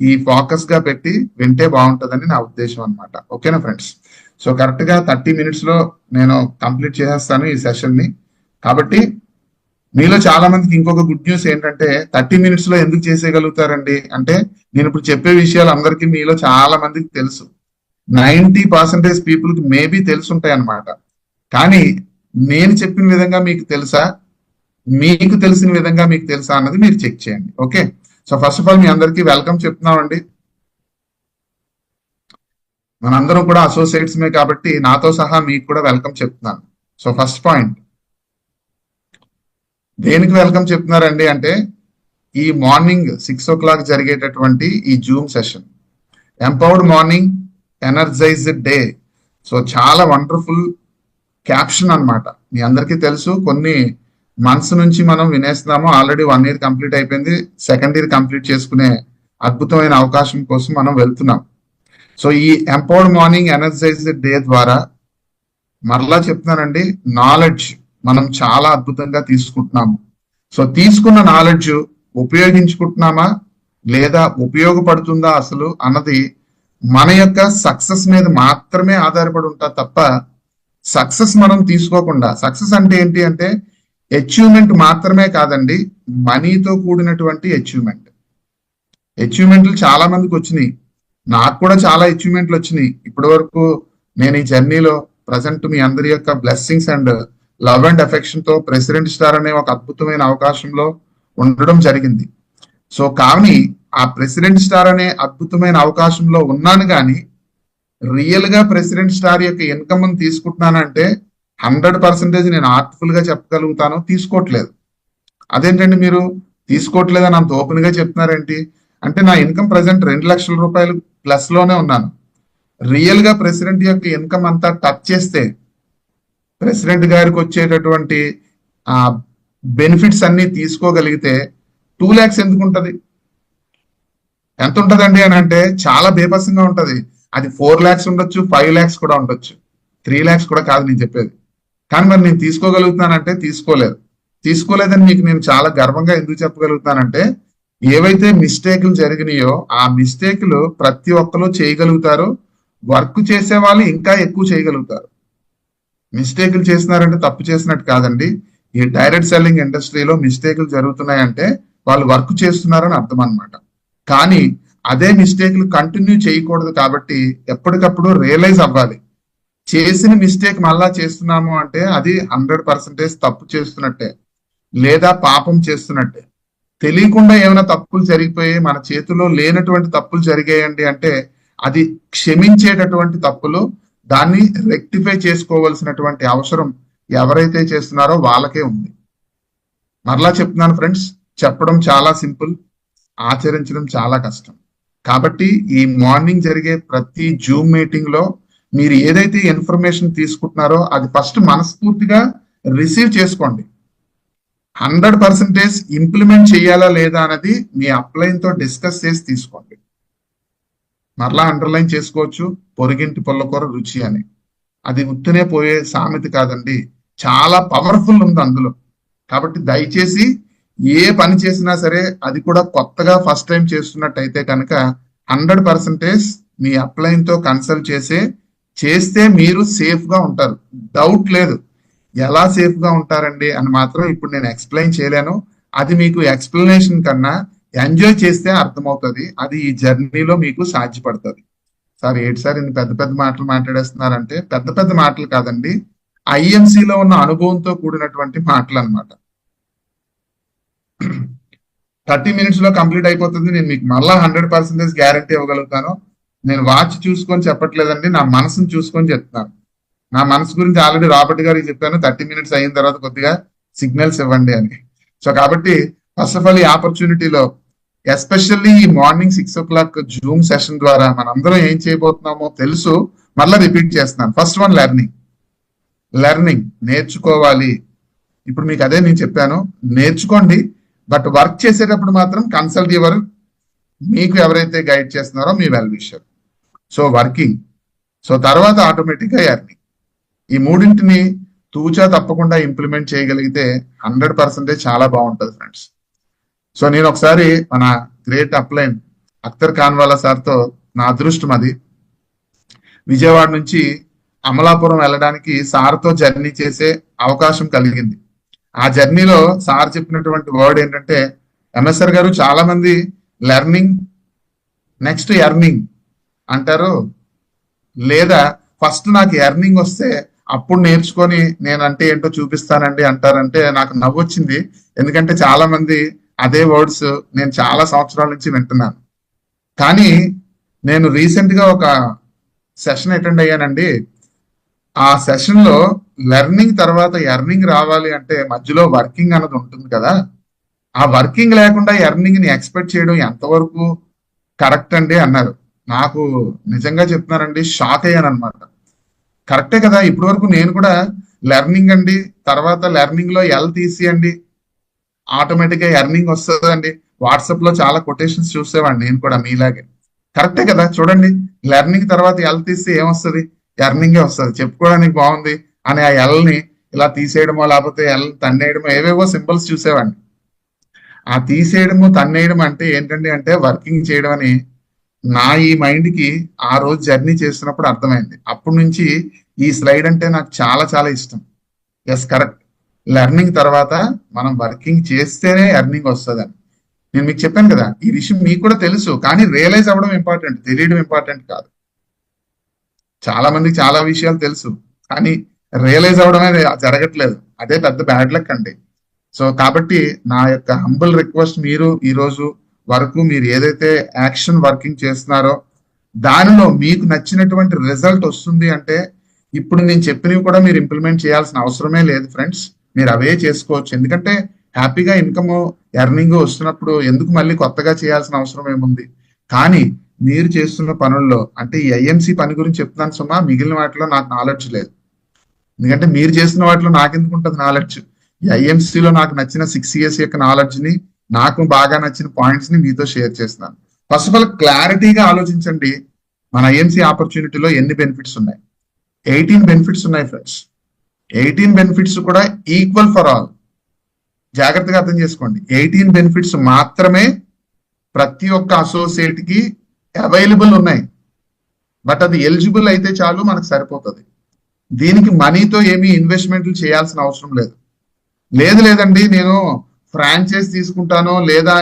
ఈ ఫోకస్ గా పెట్టి వింటే బాగుంటుందని నా ఉద్దేశం అనమాట. ఓకేనా ఫ్రెండ్స్? సో కరెక్ట్ గా 30 minutes లో నేను కంప్లీట్ చేసేస్తాను ఈ సెషన్ ని. కాబట్టి మీలో చాలా మందికి ఇంకొక గుడ్ న్యూస్ ఏంటంటే 30 minutes లో ఎందుకు చేసేయగలుగుతారండి అంటే, నేను ఇప్పుడు చెప్పే విషయాలు అందరికీ మీలో చాలా మందికి తెలుసు. 90% పీపుల్ కి మేబీ తెలుసుంటాయి అనమాట. కానీ నేను చెప్పిన విధంగా మీకు తెలుసా, మీకు తెలిసిన విధంగా మీకు తెలుసా అన్నది మీరు చెక్ చేయండి. Okay. So first of all మీ అందరికీ వెల్కమ్ చెప్తున్నామండి. మనందరం కూడా అసోసియేట్స్ మే కాబట్టి నాతో సహా మీకు కూడా వెల్కమ్ చెప్తున్నాను. సో ఫస్ట్ పాయింట్, దేనికి వెల్కమ్ చెప్తున్నారండి అంటే, ఈ మార్నింగ్ 6 o'clock జరిగేటటువంటి ఈ Zoom session empowered morning energised day. So చాలా వండర్ఫుల్ క్యాప్షన్ అన్నమాట. మీ అందరికీ తెలుసు, కొన్ని మంత్స్ నుంచి మనం వినేస్తున్నాము. ఆల్రెడీ 1 year కంప్లీట్ అయిపోయింది. 2nd year కంప్లీట్ చేసుకునే అద్భుతమైన అవకాశం కోసం మనం వెళ్తున్నాం. సో ఈ ఎంపవర్డ్ మార్నింగ్ ఎనర్జైజ్డ్ డే ద్వారా మరలా చెప్తున్నానండి, నాలెడ్జ్ మనం చాలా అద్భుతంగా తీసుకుంటున్నాము. సో తీసుకున్న నాలెడ్జ్ ఉపయోగించుకుంటున్నామా లేదా ఉపయోగపడుతుందా అసలు అన్నది మన యొక్క సక్సెస్ మీద మాత్రమే ఆధారపడి ఉంటా తప్ప, సక్సెస్ మనం తీసుకోకుండా, సక్సెస్ అంటే ఏంటి అంటే అచీవ్మెంట్ మాత్రమే కాదండి, మనీతో కూడినటువంటి అచీవ్మెంట్. అచీవ్మెంట్లు చాలా మందికి వచ్చినాయి, నాకు కూడా చాలా అచీవ్మెంట్లు వచ్చినాయి. ఇప్పటి వరకు నేను ఈ జర్నీలో ప్రజెంట్ మీ అందరి యొక్క blessings and love and affection తో ప్రెసిడెంట్ స్టార్ అనే ఒక అద్భుతమైన అవకాశంలో ఉండడం జరిగింది. సో కానీ ఆ ప్రెసిడెంట్ స్టార్ అనే అద్భుతమైన అవకాశంలో ఉన్నాను కానీ రియల్ గా ప్రెసిడెంట్ స్టార్ యొక్క ఇన్కమ్ తీసుకుంటున్నానంటే 100% నేను ఆర్ట్ఫుల్ గా చెప్పగలుగుతాను, తీసుకోవట్లేదు. అదేంటండి మీరు తీసుకోవట్లేదని అంత ఓపెన్ గా చెప్తున్నారేంటి అంటే, నా ఇన్కమ్ ప్రజెంట్ 2 లక్షల రూపాయలు ప్లస్ లోనే ఉన్నాను. రియల్ గా ప్రెసిడెంట్ యొక్క ఇన్కమ్ అంతా టచ్ చేస్తే ప్రెసిడెంట్ గారికి వచ్చేటటువంటి బెనిఫిట్స్ అన్ని తీసుకోగలిగితే 2 lakhs ఎందుకు ఉంటది? ఎంత ఉంటదండి అని అంటే చాలా బేపసంగా ఉంటది. అది 4 lakhs ఉండొచ్చు, 5 lakhs కూడా ఉండొచ్చు, 3 lakhs కూడా కాదు నేను చెప్పేది. కానీ మరి నేను తీసుకోగలుగుతానంటే తీసుకోలేదని మీకు నేను చాలా గర్వంగా ఎందుకు చెప్పగలుగుతానంటే, ఏవైతే మిస్టేక్లు జరిగినాయో ఆ మిస్టేక్లు ప్రతి ఒక్కరు చేయగలుగుతారు. వర్క్ చేసే వాళ్ళు ఇంకా ఎక్కువ చేయగలుగుతారు. మిస్టేక్లు చేస్తున్నారంటే తప్పు చేసినట్టు కాదండి. ఈ డైరెక్ట్ సెల్లింగ్ ఇండస్ట్రీలో మిస్టేక్లు జరుగుతున్నాయంటే వాళ్ళు వర్క్ చేస్తున్నారని అర్థం అనమాట. కానీ అదే మిస్టేక్లు కంటిన్యూ చేయకూడదు. కాబట్టి ఎప్పటికప్పుడు రియలైజ్ అవ్వాలి. చేసిన మిస్టేక్ మళ్ళా చేస్తున్నాము అంటే అది 100% తప్పు చేస్తున్నట్టే లేదా పాపం చేస్తున్నట్టే. తెలియకుండా ఏమైనా తప్పులు జరిగిపోయి మన చేతిలో లేనటువంటి తప్పులు జరిగాయండి అంటే అది క్షమించేటటువంటి తప్పులు, దాన్ని రెక్టిఫై చేసుకోవాల్సినటువంటి అవసరం ఎవరైతే చేస్తున్నారో వాళ్ళకే ఉంది. మరలా చెప్తున్నాను ఫ్రెండ్స్, చెప్పడం చాలా సింపుల్, ఆచరించడం చాలా కష్టం. కాబట్టి ఈ మార్నింగ్ జరిగే ప్రతి జూమ్ మీటింగ్ లో మీరు ఏదైతే ఇన్ఫర్మేషన్ తీసుకుంటున్నారో అది ఫస్ట్ మనస్ఫూర్తిగా రిసీవ్ చేసుకోండి. 100% ఇంప్లిమెంట్ చేయాలా లేదా అనేది మీ అప్లైన్ తో డిస్కస్ చేసి తీసుకోండి. మరలా అండర్లైన్ చేసుకోవచ్చు, పొరుగింటి పుల్లకూర రుచి అని. అది ఉత్తునే పోయే సామెత కాదండి, చాలా పవర్ఫుల్ ఉంది అందులో. కాబట్టి దయచేసి ఏ పని చేసినా సరే అది కూడా కొత్తగా ఫస్ట్ టైం చేస్తున్నట్టయితే కనుక 100% మీ అప్లైన్ తో కన్సల్ట్ చేస్తే మీరు సేఫ్ గా ఉంటారు. డౌట్ లేదు. ఎలా సేఫ్ గా ఉంటారండి అని మాత్రం ఇప్పుడు నేను ఎక్స్ప్లెయిన్ చేయలేను. అది మీకు ఎక్స్ప్లెనేషన్ కన్నా ఎంజాయ్ చేస్తే అర్థమవుతుంది, అది ఈ జర్నీలో మీకు సాధ్యపడుతుంది. సార్ ఏంటి సార్ ఇన్ని పెద్ద పెద్ద మాటలు మాట్లాడేస్తున్నారంటే, పెద్ద పెద్ద మాటలు కాదండి, ఐఎంసీలో ఉన్న అనుభవంతో కూడినటువంటి మాటలు అనమాట. 30 minutes లో కంప్లీట్ అయిపోతుంది. నేను మీకు మళ్ళా 100% గ్యారంటీ ఇవ్వగలుగుతాను. నేను వాచ్ చూసుకొని చెప్పట్లేదండి, నా మనసును చూసుకొని చెప్తున్నాను. నా మనసు గురించి ఆల్రెడీ రాబర్ట్ గారికి చెప్పాను, 30 minutes అయిన తర్వాత కొద్దిగా సిగ్నల్స్ ఇవ్వండి అని. సో కాబట్టి ఫస్ట్ ఆఫ్ ఆల్ ఈ ఆపర్చునిటీలో ఎస్పెషల్లీ ఈ మార్నింగ్ 6 o'clock జూమ్ సెషన్ ద్వారా మనందరం ఏం చేయబోతున్నామో తెలుసు, మళ్ళీ రిపీట్ చేస్తున్నాను. ఫస్ట్ వన్ లెర్నింగ్ నేర్చుకోవాలి. ఇప్పుడు మీకు అదే నేను చెప్పాను, నేర్చుకోండి, బట్ వర్క్ చేసేటప్పుడు మాత్రం కన్సల్ట్ యువర్, మీకు ఎవరైతే గైడ్ చేస్తున్నారో మీ well wisher. So working, so తర్వాత ఆటోమేటిక్ గా ఎర్నింగ్. ఈ మూడింటిని తూచా తప్పకుండా ఇంప్లిమెంట్ చేయగలిగితే 100% చాలా బాగుంటుంది ఫ్రెండ్స్. సో నేను ఒకసారి మన గ్రేట్ అప్లైన్ అఖ్తర్ ఖాన్వాలా సార్తో, నా అదృష్టం అది, విజయవాడ నుంచి అమలాపురం వెళ్ళడానికి సార్తో జర్నీ చేసే అవకాశం కలిగింది. ఆ జర్నీలో సార్ చెప్పినటువంటి వర్డ్ ఏంటంటే, ఎంఎస్ఆర్ గారు చాలా మంది లెర్నింగ్ నెక్స్ట్ ఎర్నింగ్ అంటారు, లేదా ఫస్ట్ నాకు ఎర్నింగ్ వస్తే అప్పుడు నేర్చుకొని నేనంటే ఏంటో చూపిస్తానండి అంటారంటే నాకు నవ్వొచ్చింది. ఎందుకంటే చాలా మంది అదే వర్డ్స్ నేను చాలా సంవత్సరాల నుంచి వింటున్నాను. కానీ నేను రీసెంట్ గా ఒక సెషన్ అటెండ్ అయ్యానండి. ఆ సెషన్ లో లెర్నింగ్ తర్వాత ఎర్నింగ్ రావాలి అంటే మధ్యలో వర్కింగ్ అన్నది ఉంటుంది కదా, ఆ వర్కింగ్ లేకుండా ఎర్నింగ్ ని ఎక్స్పెక్ట్ చేయడం ఎంతవరకు కరెక్ట్ అండి అన్నారు. నాకు నిజంగా చెప్తున్నానండి, షాక్ అయ్యాను అనమాట. కరెక్టే కదా, ఇప్పటి వరకు నేను కూడా లెర్నింగ్ అండి, తర్వాత లెర్నింగ్ లో ఎల్ తీసియండి ఆటోమేటిక్ గా ఎర్నింగ్ వస్తుందండి. వాట్సాప్ లో చాలా కొటేషన్స్ చూసేవాడిని నేను కూడా మీలాగే. కరెక్టే కదా, చూడండి, లెర్నింగ్ తర్వాత ఎల్ తీస్తే ఏమొస్తుంది, ఎర్నింగే వస్తుంది. చెప్పుకోవడానికి బాగుంది అని ఆ ఎల్ ని ఇలా తీసేయడమో లేకపోతే ఎల్ తన్నేయడమో ఏవేవో సింబల్స్ చూసేవాడిని. ఆ తీసేయడము తన్నేయడం అంటే ఏంటండి అంటే వర్కింగ్ చేయడం అని నా ఈ మైండ్ కి ఆ రోజు జర్నీ చేస్తున్నప్పుడు అర్థమైంది. అప్పటి నుంచి ఈ స్లైడ్ అంటే నాకు చాలా చాలా ఇష్టం. ఎస్ కరెక్ట్, లెర్నింగ్ తర్వాత మనం వర్కింగ్ చేస్తేనే ఎర్నింగ్ వస్తుందని నేను మీకు చెప్పాను కదా. ఈ విషయం మీకు కూడా తెలుసు, కానీ రియలైజ్ అవ్వడం ఇంపార్టెంట్, తెలియడం ఇంపార్టెంట్ కాదు. చాలా మందికి చాలా విషయాలు తెలుసు, కానీ రియలైజ్ అవ్వడమే జరగట్లేదు. అదే పెద్ద బ్యాడ్ లక్ అండి. సో కాబట్టి నా యొక్క హంబుల్ రిక్వెస్ట్, మీరు ఈ రోజు వరకు మీరు ఏదైతే యాక్షన్ వర్కింగ్ చేస్తున్నారో దానిలో మీకు నచ్చినటువంటి రిజల్ట్ వస్తుంది అంటే, ఇప్పుడు నేను చెప్పినవి కూడా మీరు ఇంప్లిమెంట్ చేయాల్సిన అవసరమే లేదు ఫ్రెండ్స్. మీరు అవే చేసుకోవచ్చు. ఎందుకంటే హ్యాపీగా ఇన్కమ్ ఎర్నింగ్ వస్తున్నప్పుడు ఎందుకు మళ్ళీ కొత్తగా చేయాల్సిన అవసరం ఏముంది. కానీ మీరు చేస్తున్న పనుల్లో, అంటే ఈ ఐఎంసీ పని గురించి చెప్తున్నాను సుమా, మిగిలిన వాటిలో నాకు నాలెడ్జ్ లేదు. ఎందుకంటే మీరు చేస్తున్న వాటిలో నాకెందుకు ఉంటుంది నాలెడ్జ్. ఈ ఐఎంసీలో నాకు నచ్చిన 6 years యొక్క నాలెడ్జ్ ని, నాకు బాగా నచ్చిన పాయింట్స్ ని మీతో షేర్ చేస్తున్నాను. ఫస్ట్ ఆఫ్ ఆల్ క్లారిటీగా ఆలోచించండి, మన ఐఎంసీ ఆపర్చునిటీలో ఎన్ని బెనిఫిట్స్ ఉన్నాయి. 18 బెనిఫిట్స్ ఉన్నాయి ఫ్రెండ్స్. 18 బెనిఫిట్స్ కూడా ఈక్వల్ ఫర్ ఆల్. జాగ్రత్తగా అర్థం చేసుకోండి, 18 బెనిఫిట్స్ మాత్రమే ప్రతి ఒక్క అసోసియేట్ కి అవైలబుల్ ఉన్నాయి. బట్ అది ఎలిజిబుల్ అయితే చాలు, మనకు సరిపోతుంది. దీనికి మనీతో ఏమీ ఇన్వెస్ట్మెంట్లు చేయాల్సిన అవసరం లేదు. లేదండి నేను ఫ్రాంచైజ్ తీసుకుంటాను, లేదా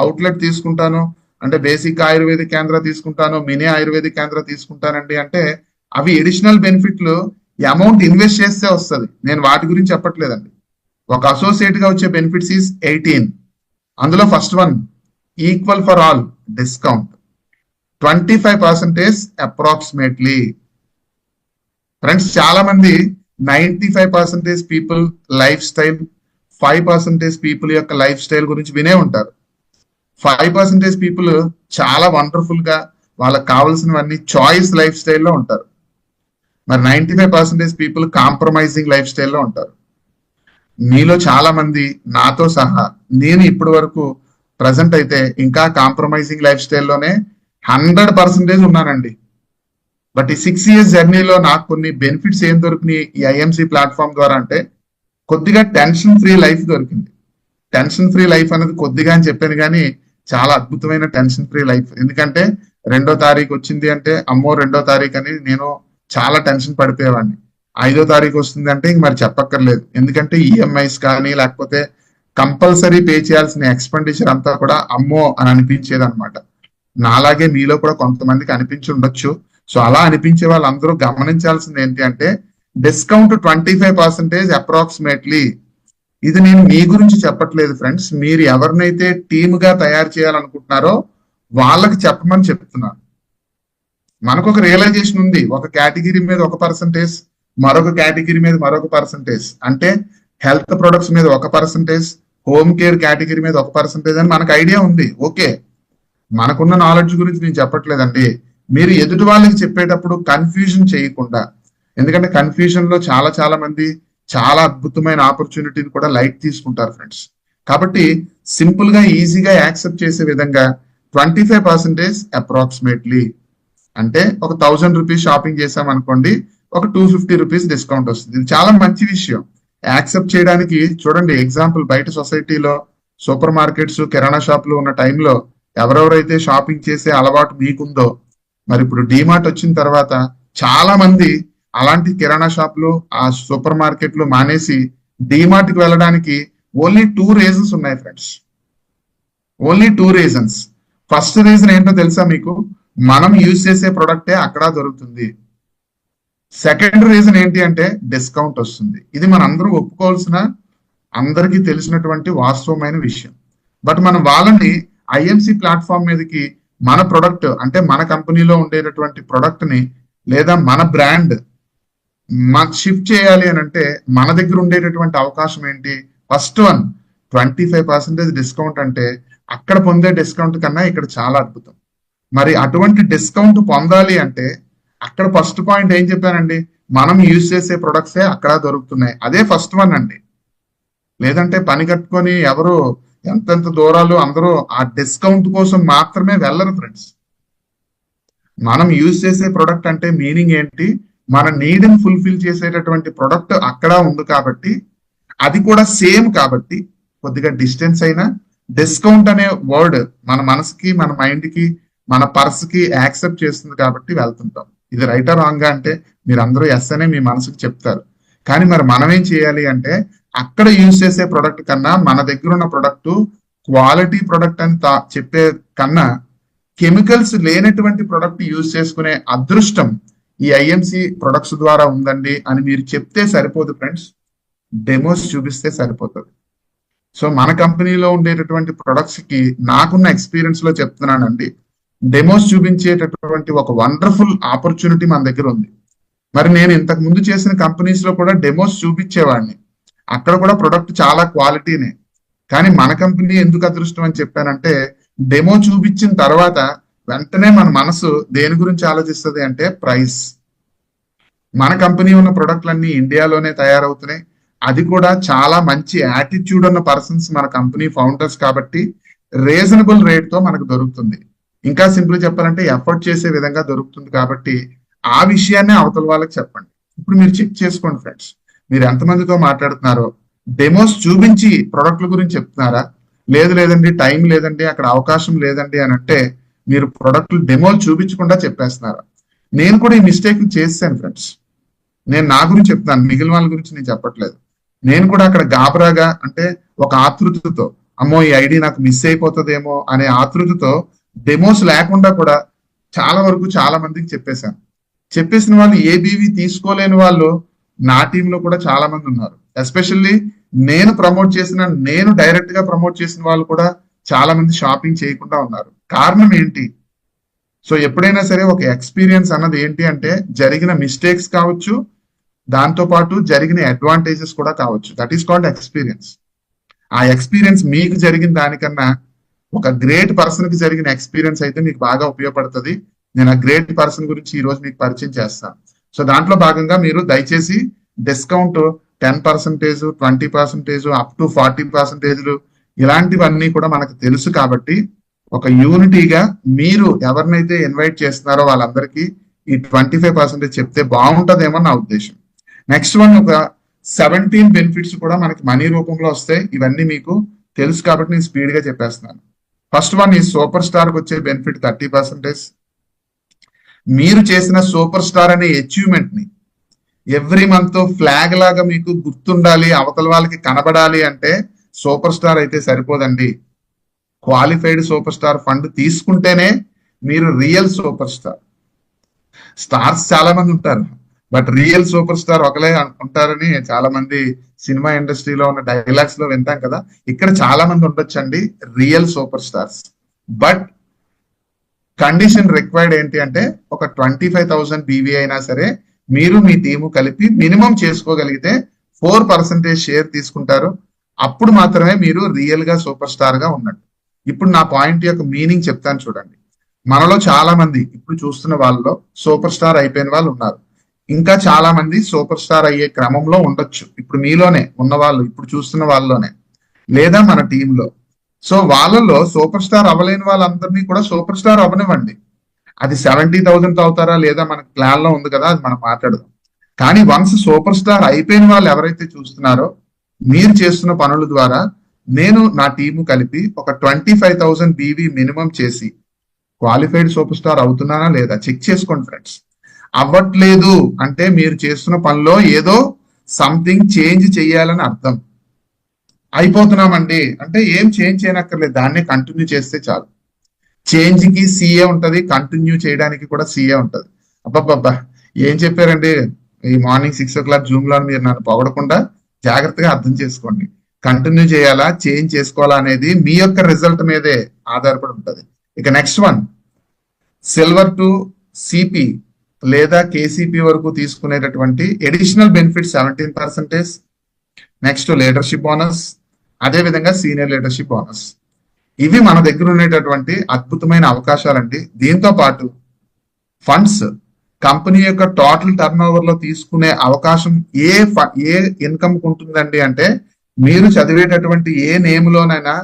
అవుట్లెట్ తీసుకుంటాను, అంటే బేసిక్ ఆయుర్వేదిక్ కేంద్ర తీసుకుంటాను, మినీ ఆయుర్వేదిక్ కేంద్ర తీసుకుంటానండి అంటే అవి ఎడిషనల్ బెనిఫిట్లు అమౌంట్ ఇన్వెస్ట్ చేస్తే వస్తుంది. నేను వాటి గురించి చెప్పట్లేదండి. ఒక అసోసియేట్ గా వచ్చే బెనిఫిట్స్ ఈస్ 18. అందులో first one equal for all discount 25% approximately. Friends చాలా మంది 95% పీపుల్ లైఫ్ స్టైల్, 5% పీపుల్ యొక్క లైఫ్ స్టైల్ గురించి వినే ఉంటారు. 5% పీపుల్ చాలా వండర్ఫుల్ గా వాళ్ళకి కావాల్సినవన్నీ చాయిస్ లైఫ్ స్టైల్లో ఉంటారు. మరి 95% పీపుల్ కాంప్రమైజింగ్ లైఫ్ స్టైల్లో ఉంటారు. మీలో చాలా మంది నాతో సహా, నేను ఇప్పటి వరకు ప్రజెంట్ అయితే ఇంకా కాంప్రమైజింగ్ లైఫ్ స్టైల్లోనే 100% ఉన్నానండి. బట్ ఈ 6 years జర్నీలో నాకు కొన్ని బెనిఫిట్స్ ఏం దొరికినాయి ఈ ఐఎంసీ ప్లాట్ఫామ్ ద్వారా అంటే, కొద్దిగా టెన్షన్ ఫ్రీ లైఫ్ దొరికింది. టెన్షన్ ఫ్రీ లైఫ్ అనేది కొద్దిగా అని చెప్పాను, కానీ చాలా అద్భుతమైన టెన్షన్ ఫ్రీ లైఫ్. ఎందుకంటే 2వ తారీఖు వచ్చింది అంటే అమ్మో 2వ తారీఖు అని నేను చాలా టెన్షన్ పడిపోయేవాడిని. 5వ తారీఖు వస్తుంది అంటే ఇంక మరి చెప్పక్కర్లేదు. ఎందుకంటే ఈఎంఐస్ కానీ లేకపోతే కంపల్సరీ పే చేయాల్సిన ఎక్స్పెండిచర్ అంతా కూడా అమ్మో అని అనిపించేది అనమాట. నాలాగే మీలో కూడా కొంతమందికి అనిపించి ఉండొచ్చు. సో అలా అనిపించే వాళ్ళందరూ గమనించాల్సింది ఏంటి అంటే డిస్కౌంట్ 25% అప్రాక్సిమేట్లీ. ఇది నేను మీ గురించి చెప్పట్లేదు ఫ్రెండ్స్, మీరు ఎవరినైతే టీమ్ గా తయారు చేయాలనుకుంటున్నారో వాళ్ళకి చెప్పమని చెప్తున్నాను. మనకు ఒక రియలైజేషన్ ఉంది, ఒక కేటగిరీ మీద 1%, మరొక కేటగిరీ మీద మరొక పర్సంటేజ్, అంటే హెల్త్ ప్రొడక్ట్స్ మీద 1%, హోమ్ కేర్ కేటగిరీ మీద 1% అని మనకు ఐడియా ఉంది. ఓకే, మనకున్న నాలెడ్జ్ గురించి నేను చెప్పట్లేదండి. మీరు ఎదుటి వాళ్ళకి చెప్పేటప్పుడు కన్ఫ్యూజన్ చేయకుండా, ఎందుకంటే కన్ఫ్యూజన్ లో చాలా చాలా మంది చాలా అద్భుతమైన ఆపర్చునిటీని కూడా లైట్ తీసుకుంటారు ఫ్రెండ్స్. కాబట్టి సింపుల్ గా ఈజీగా యాక్సెప్ట్ చేసే విధంగా 25% అప్రాక్సిమేట్లీ, అంటే ఒక 1000 రూపీస్ షాపింగ్ చేసాం అనుకోండి, ఒక 250 రూపీస్ డిస్కౌంట్ వస్తుంది. ఇది చాలా మంచి విషయం యాక్సెప్ట్ చేయడానికి. చూడండి ఎగ్జాంపుల్, బయట సొసైటీలో సూపర్ మార్కెట్స్ కిరాణా షాపులు ఉన్న టైంలో ఎవరెవరైతే షాపింగ్ చేసే అలవాటు మీకుందో, మరి ఇప్పుడు డిమార్ట్ వచ్చిన తర్వాత చాలా మంది అలాంటి కిరాణా షాపులు ఆ సూపర్ మార్కెట్లు మానేసి డిమార్ట్ కి వెళ్ళడానికి ఓన్లీ 2 రీజన్స్ ఉన్నాయి friends. Only 2 reasons. First reason ఏంటో తెలుసా మీకు? మనం యూజ్ చేసే ప్రొడక్టే అక్కడ దొరుకుతుంది. సెకండ్ రీజన్ ఏంటి అంటే డిస్కౌంట్ వస్తుంది. ఇది మన అందరూ ఒప్పుకోవాల్సిన, అందరికీ తెలిసినటువంటి వాస్తవమైన విషయం. బట్ మనం వాళ్ళని ఐఎంసి ప్లాట్ఫామ్ మీదకి మన ప్రొడక్ట్, అంటే మన కంపెనీలో ఉండేటటువంటి ప్రొడక్ట్ ని లేదా మన బ్రాండ్ షిఫ్ట్ చేయాలి అని అంటే మన దగ్గర ఉండేటటువంటి అవకాశం ఏంటి? First one, 25% discount. అంటే అక్కడ పొందే డిస్కౌంట్ కన్నా ఇక్కడ చాలా అద్భుతం. మరి అటువంటి డిస్కౌంట్ పొందాలి అంటే అక్కడ ఫస్ట్ పాయింట్ ఏం చెప్పానండి, మనం యూజ్ చేసే ప్రొడక్ట్సే అక్కడ దొరుకుతున్నాయి. అదే ఫస్ట్ వన్ అండి. లేదంటే పని కట్టుకొని ఎవరు ఎంతెంత దూరాలు అందరూ ఆ డిస్కౌంట్ కోసం మాత్రమే వెళ్ళరు ఫ్రెండ్స్. మనం యూజ్ చేసే ప్రొడక్ట్ అంటే మీనింగ్ ఏంటి? మన నీడ్ని ఫుల్ఫిల్ చేసేటటువంటి ప్రొడక్ట్ అక్కడ ఉంది కాబట్టి, అది కూడా సేమ్ కాబట్టి, కొద్దిగా డిస్టెన్స్ అయినా డిస్కౌంట్ అనే వర్డ్ మన మనసుకి, మన మైండ్ కి, మన పర్స్ కి యాక్సెప్ట్ చేస్తుంది కాబట్టి వెళ్తుంటాం. ఇది రైటా రాంగా అంటే మీరు అందరూ ఎస్ అనే మీ మనసుకి చెప్తారు. కానీ మరి మనం ఏం చేయాలి అంటే అక్కడ యూజ్ చేసే ప్రొడక్ట్ కన్నా మన దగ్గర ఉన్న ప్రొడక్ట్ క్వాలిటీ ప్రొడక్ట్ అని చెప్పే కన్నా కెమికల్స్ లేనటువంటి ప్రొడక్ట్ యూజ్ చేసుకునే అదృష్టం ఈ ఐఎంసి ప్రొడక్ట్స్ ద్వారా ఉందండి అని మీరు చెప్తే సరిపోదు ఫ్రెండ్స్, డెమోస్ చూపిస్తే సరిపోతుంది. సో మన కంపెనీలో ఉండేటటువంటి ప్రొడక్ట్స్ కి నాకున్న ఎక్స్పీరియన్స్ లో చెప్తున్నానండి, డెమోస్ చూపించేటటువంటి ఒక వండర్ఫుల్ ఆపర్చునిటీ మన దగ్గర ఉంది. మరి నేను ఇంతకు ముందు చేసిన కంపెనీస్ లో కూడా డెమోస్ చూపించేవాడిని, అక్కడ కూడా ప్రొడక్ట్ చాలా క్వాలిటీనే. కానీ మన కంపెనీ ఎందుకు అదృష్టం అని చెప్పానంటే, డెమో చూపించిన తర్వాత వెంటనే మన మనసు దేని గురించి ఆలోచిస్తుంది అంటే ప్రైస్. మన కంపెనీ ఉన్న ప్రొడక్ట్లన్నీ ఇండియాలోనే తయారవుతున్నాయి, అది కూడా చాలా మంచి యాటిట్యూడ్ ఉన్న పర్సన్స్ మన కంపెనీ ఫౌండర్స్ కాబట్టి రీజనబుల్ రేట్ తో మనకు దొరుకుతుంది. ఇంకా సింపుల్ చెప్పాలంటే ఎఫర్ట్ చేసే విధంగా దొరుకుతుంది. కాబట్టి ఆ విషయాన్ని అవతల వాళ్ళకి చెప్పండి. ఇప్పుడు మీరు చెక్ చేసుకోండి ఫ్రెండ్స్, మీరు ఎంతమందితో మాట్లాడుతున్నారో. డెమోస్ చూపించి ప్రొడక్ట్ల గురించి చెప్తున్నారా? లేదండి టైం లేదండి, అక్కడ అవకాశం లేదండి అని అంటే మీరు ప్రొడక్ట్లు డెమోలు చూపించకుండా చెప్పేస్తున్నారా? నేను కూడా ఈ మిస్టేక్ చేశాను ఫ్రెండ్స్. నేను నా గురించి చెప్తున్నాను, మిగిలిన వాళ్ళ గురించి నేను చెప్పట్లేదు. నేను కూడా అక్కడ గాబరాగా, అంటే ఒక ఆతృతతో, అమ్మో ఈ ఐడి నాకు మిస్ అయిపోతుందేమో అనే ఆతృతతో డెమోస్ లేకుండా కూడా చాలా వరకు చాలా మందికి చెప్పేశాను. చెప్పేసిన వాళ్ళు ఏబీవీ తీసుకోలేని వాళ్ళు నా టీంలో కూడా చాలా మంది ఉన్నారు. ఎస్పెషల్లీ నేను ప్రమోట్ చేసిన, నేను డైరెక్ట్ గా ప్రమోట్ చేసిన వాళ్ళు కూడా చాలా మంది షాపింగ్ చేయకుండా ఉన్నారు. కారణం ఏంటి? సో ఎప్పుడైనా సరే ఒక ఎక్స్పీరియన్స్ అన్నది ఏంటి అంటే జరిగిన మిస్టేక్స్ కావచ్చు, దాంతో పాటు జరిగిన అడ్వాంటేజెస్ కూడా కావచ్చు. That is called experience. ఆ ఎక్స్పీరియన్స్ మీకు జరిగిన దానికన్నా ఒక గ్రేట్ పర్సన్ కి జరిగిన ఎక్స్పీరియన్స్ అయితే మీకు బాగా ఉపయోగపడుతుంది. నేను ఆ గ్రేట్ పర్సన్ గురించి ఈ రోజు మీకు పరిచయం చేస్తాను. సో దాంట్లో భాగంగా మీరు దయచేసి డిస్కౌంట్ 10%, 20%, అప్ టు 40% ఇలాంటివన్నీ కూడా మనకు తెలుసు. కాబట్టి ఒక యూనిటీగా మీరు ఎవరినైతే ఇన్వైట్ చేస్తున్నారో వాళ్ళందరికీ ఈ 25% చెప్తే బాగుంటదేమో నా ఉద్దేశం. నెక్స్ట్ వన్, ఒక 17 బెనిఫిట్స్ కూడా మనకి మనీ రూపంలో వస్తాయి. ఇవన్నీ మీకు తెలుసు కాబట్టి నేను స్పీడ్ గా చెప్పేస్తున్నాను. ఫస్ట్ వన్, ఈ సూపర్ స్టార్ కి వచ్చే బెనిఫిట్ 30%. మీరు చేసిన సూపర్ స్టార్ అనే అచీవ్మెంట్ ని ఎవ్రీ మంత్ ఫ్లాగ్ లాగా మీకు గుర్తుండాలి, అవతల వాళ్ళకి కనబడాలి అంటే సూపర్ స్టార్ అయితే సరిపోదండి. క్వాలిఫైడ్ సూపర్ స్టార్ ఫండ్ తీసుకుంటేనే మీరు రియల్ సూపర్ స్టార్. స్టార్స్ చాలా మంది ఉంటారు, బట్ రియల్ సూపర్ స్టార్ ఒకలే ఉంటారని చాలా మంది సినిమా ఇండస్ట్రీలో ఉన్న డైలాగ్స్ లో వింటాం కదా. ఇక్కడ చాలా మంది ఉండొచ్చండి real super stars. But condition required ఏంటి అంటే ఒక 25,000 బీవీ అయినా సరే మీరు మీ టీము కలిపి మినిమం చేసుకోగలిగితే 4% షేర్ తీసుకుంటారు. అప్పుడు మాత్రమే మీరు రియల్ గా సూపర్ స్టార్ గా ఉన్నట్టు. ఇప్పుడు నా పాయింట్ యొక్క మీనింగ్ చెప్తాను చూడండి. మనలో చాలా మంది ఇప్పుడు చూస్తున్న వాళ్ళలో సూపర్ స్టార్ అయిపోయిన వాళ్ళు ఉన్నారు. ఇంకా చాలా మంది సూపర్ స్టార్ అయ్యే క్రమంలో ఉండొచ్చు. ఇప్పుడు మీలోనే ఉన్న వాళ్ళు, ఇప్పుడు చూస్తున్న వాళ్ళలోనే, లేదా మన టీంలో. సో వాళ్ళలో సూపర్ స్టార్ అవ్వలేని వాళ్ళందరినీ కూడా సూపర్ స్టార్ అవ్వనివ్వండి. అది 70,000 అవుతారా లేదా మనకు ప్లాన్ లో ఉంది కదా, అది మనం మాట్లాడదాం. కానీ వన్స్ సూపర్ స్టార్ అయిపోయిన వాళ్ళు ఎవరైతే చూస్తున్నారో మీరు చేస్తున్న పనుల ద్వారా నేను నా టీము కలిపి ఒక 25,000 బీవీ మినిమం చేసి క్వాలిఫైడ్ సూపర్ స్టార్ అవుతున్నానా లేదా చెక్ చేసుకోండి ఫ్రెండ్స్. అవ్వట్లేదు అంటే మీరు చేస్తున్న పనిలో ఏదో సంథింగ్ చేంజ్ చేయాలని అర్థం. అయిపోతున్నామండి అంటే ఏం చేంజ్ చేయనక్కర్లేదు, దాన్నే కంటిన్యూ చేస్తే చాలు. చేంజ్ కి సీఏ ఉంటది, కంటిన్యూ చేయడానికి కూడా సీఏ ఉంటది. అబ్బబ్బబ్బా ఏం చెప్పారండి ఈ మార్నింగ్ 6 o'clock జూమ్ లో, మీరు నన్ను పొగడకుండా జాగ్రత్తగా అర్థం చేసుకోండి. కంటిన్యూ చేయాలా చేంజ్ చేసుకోవాలా అనేది మీ యొక్క రిజల్ట్ మీదే ఆధారపడి ఉంటది. ఇక next one, silver to CP లేదా కేసిపి వరకు తీసుకునేటటువంటి additional benefit 17%. Next leadership bonus, అదే విధంగా సీనియర్ లీడర్షిప్ బోనస్. ఇవి మన దగ్గర ఉండేటటువంటి అద్భుతమైన అవకాశాలండి. దీంతో పాటు ఫండ్స్ కంపెనీ యొక్క టోటల్ టర్న్ ఓవర్ లో తీసుకునే అవకాశం ఏ ఇన్కమ్ ఉంటుందండి అంటే మీరు చదివేటటువంటి ఏ నేమ్ లోనైనా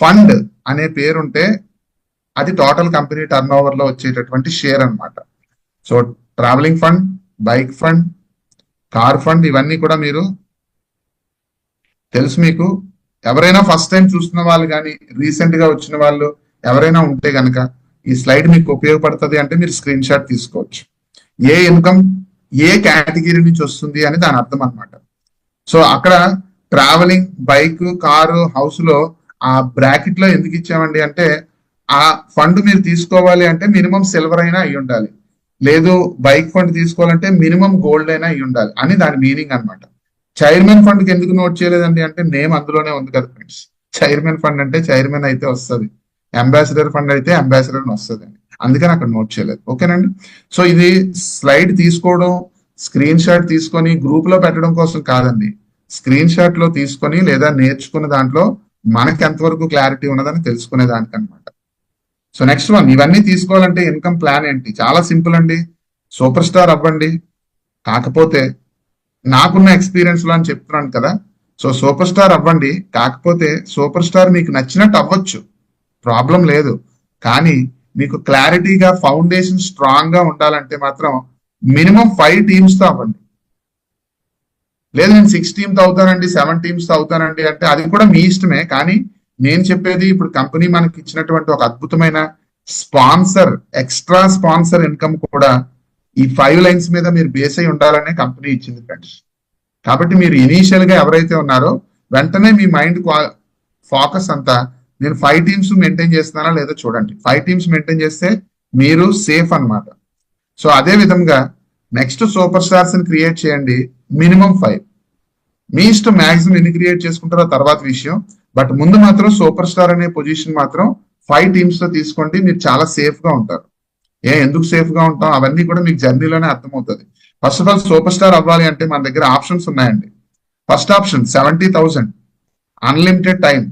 ఫండ్ అనే పేరుంటే అది టోటల్ కంపెనీ టర్న్ ఓవర్ లో వచ్చేటటువంటి షేర్ అన్నమాట. So travelling fund, bike fund, car fund ఇవన్నీ కూడా మీరు తెలుసు మీకు. ఎవరైనా ఫస్ట్ టైం చూస్తున్న వాళ్ళు కానీ రీసెంట్ గా వచ్చిన వాళ్ళు ఎవరైనా ఉంటే గనక ఈ స్లైడ్ మీకు ఉపయోగపడుతుంది అంటే మీరు స్క్రీన్ షాట్ తీసుకోవచ్చు. ఏ ఇన్కమ్ ఏ కేటగిరీ నుంచి వస్తుంది అని దాని అర్థం అనమాట. సో అక్కడ ట్రావెలింగ్, బైక్, కారు, హౌస్ లో ఆ బ్రాకెట్ లో ఎందుకు ఇచ్చామండి అంటే ఆ ఫండ్ మీరు తీసుకోవాలి అంటే మినిమం సిల్వర్ అయినా అయి ఉండాలి, లేదు బైక్ ఫండ్ తీసుకోవాలంటే మినిమం గోల్డ్ అయినా అయి ఉండాలి అని దాని మీనింగ్ అనమాట. చైర్మన్ ఫండ్ కి ఎందుకు నోట్ చేయలేదండి అంటే నేమ్ అందులోనే ఉంది కదా ఫ్రెండ్స్. చైర్మన్ ఫండ్ అంటే చైర్మన్ అయితే వస్తుంది, అంబాసిడర్ ఫండ్ అయితే అంబాసిడర్ వస్తుంది, అందుకని అక్కడ నోట్ చేయలేదు. ఓకేనండి. సో ఇది స్లైడ్ తీసుకోవడం, స్క్రీన్ షాట్ తీసుకొని గ్రూప్ లో పెట్టడం కోసం కాదండి. స్క్రీన్ షాట్ లో తీసుకొని లేదా నేర్చుకున్న దాంట్లో మనకి ఎంతవరకు క్లారిటీ ఉన్నదని తెలుసుకునే దానికి అనమాట. సో నెక్స్ట్ వన్, ఇవన్నీ తీసుకోవాలంటే ఇన్కమ్ ప్లాన్ ఏంటి? చాలా సింపుల్ అండి. సూపర్ స్టార్ అవ్వండి. కాకపోతే నాకున్న ఎక్స్పీరియన్స్ లో అని చెప్తున్నాను కదా, సో సూపర్ స్టార్ అవ్వండి. కాకపోతే సూపర్ స్టార్ మీకు నచ్చినట్టు అవ్వచ్చు, ప్రాబ్లం లేదు. కానీ మీకు క్లారిటీగా ఫౌండేషన్ స్ట్రాంగ్ గా ఉండాలంటే మాత్రం మినిమం 5 టీమ్స్ తో అవ్వండి. లేదు నేను 6 టీమ్స్ అవుతానండి, 7 టీమ్స్ తో అవుతానండి అంటే అది కూడా మీ ఇష్టమే. కానీ నేను చెప్పేది ఇప్పుడు కంపెనీ మనకి ఇచ్చినటువంటి ఒక అద్భుతమైన స్పాన్సర్, ఎక్స్ట్రా స్పాన్సర్ ఇన్కమ్ కూడా ఈ 5 లైన్స్ మీద మీరు బేస్ అయి ఉండాలనే కంపెనీ ఇచ్చింది ఫ్రెండ్స్. కాబట్టి మీరు ఇనీషియల్ గా ఎవరైతే ఉన్నారో వెంటనే మీ మైండ్ ఫోకస్ అంతా నేను 5 టీమ్స్ మెయింటైన్ చేస్తున్నానా లేదో చూడండి. 5 టీమ్స్ మెయింటైన్ చేస్తే మీరు సేఫ్ అన్నమాట. సో అదే విధంగా నెక్స్ట్ సూపర్ స్టార్స్ ని క్రియేట్ చేయండి, మినిమం 5. మీ ఇష్టం, మాక్సిమం ఎన్ని క్రియేట్ చేసుకుంటారో తర్వాత విషయం. బట్ ముందు మాత్రం సూపర్ స్టార్ అనే పొజిషన్ మాత్రం 5 టీమ్స్ తో తీసుకోండి, మీరు చాలా సేఫ్ గా ఉంటారు. ఎందుకు సేఫ్ గా ఉంటాం అవన్నీ కూడా మీకు జర్నీలోనే అర్థమవుతుంది. First of all super star అవ్వాలి అంటే మన దగ్గర ఆప్షన్స్ ఉన్నాయండి. First option 70,000 unlimited time,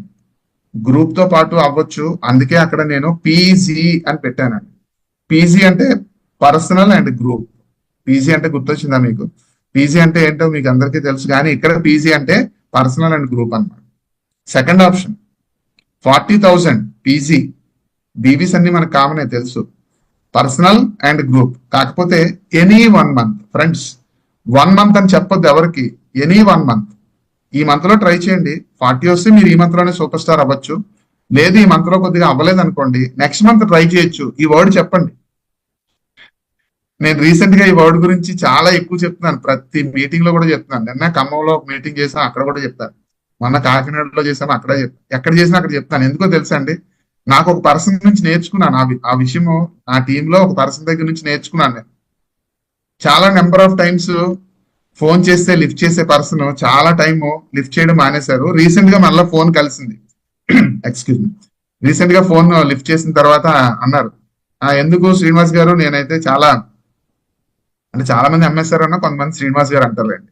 group తో పాటు అవ్వచ్చు. అందుకే అక్కడ నేను పీజీ అని పెట్టానండి. పీజీ అంటే పర్సనల్ అండ్ గ్రూప్. పీజీ అంటే గుర్తొచ్చిందా మీకు? పీజీ అంటే ఏంటో మీకు అందరికీ తెలుసు, కానీ ఇక్కడ పీజీ అంటే పర్సనల్ అండ్ గ్రూప్ అన్నమాట. Second option 40,000 PG. బీవీస్ అన్ని మనకు కామనే తెలుసు, పర్సనల్ అండ్ గ్రూప్. కాకపోతే ఎనీ 1 month ఫ్రెండ్స్, 1 month అని చెప్పొద్దు ఎవరికి, ఎనీ 1 month. ఈ మంత్ లో ట్రై చేయండి. 40 వస్తే మీరు ఈ మంత్ లోనే సూపర్ స్టార్ అవ్వచ్చు. లేదు ఈ మంత్ లో కొద్దిగా అవ్వలేదు అనుకోండి, నెక్స్ట్ మంత్ ట్రై చేయొచ్చు. ఈ వర్డ్ చెప్పండి. నేను రీసెంట్ గా ఈ వర్డ్ గురించి చాలా ఎక్కువ చెప్తున్నాను, ప్రతి మీటింగ్ లో కూడా చెప్తున్నాను. నిన్న ఖమ్మంలో ఒక మీటింగ్ చేసాను, అక్కడ కూడా చెప్తాను. మొన్న కాకినాడలో చేశాను, అక్కడ ఎక్కడ చేసినా అక్కడ చెప్తాను. ఎందుకో తెలుసా అండి, నాకు ఒక పర్సన్ నుంచి నేర్చుకున్నాను ఆ విషయము. నా టీంలో ఒక పర్సన్ దగ్గర నుంచి నేర్చుకున్నాను నేను. చాలా నెంబర్ ఆఫ్ టైమ్స్ ఫోన్ చేస్తే లిఫ్ట్ చేసే పర్సన్ చాలా టైం లిఫ్ట్ చేయడం మానేశారు. రీసెంట్ గా మళ్ళీ ఫోన్ కలిసింది. Excuse me. రీసెంట్ గా ఫోన్ లిఫ్ట్ చేసిన తర్వాత అన్నారు, ఎందుకు శ్రీనివాస్ గారు, నేనైతే చాలా అంటే చాలా మంది ఎంఎస్ఆర్ అన్న, కొంతమంది శ్రీనివాస్ గారు అంటారులేండి.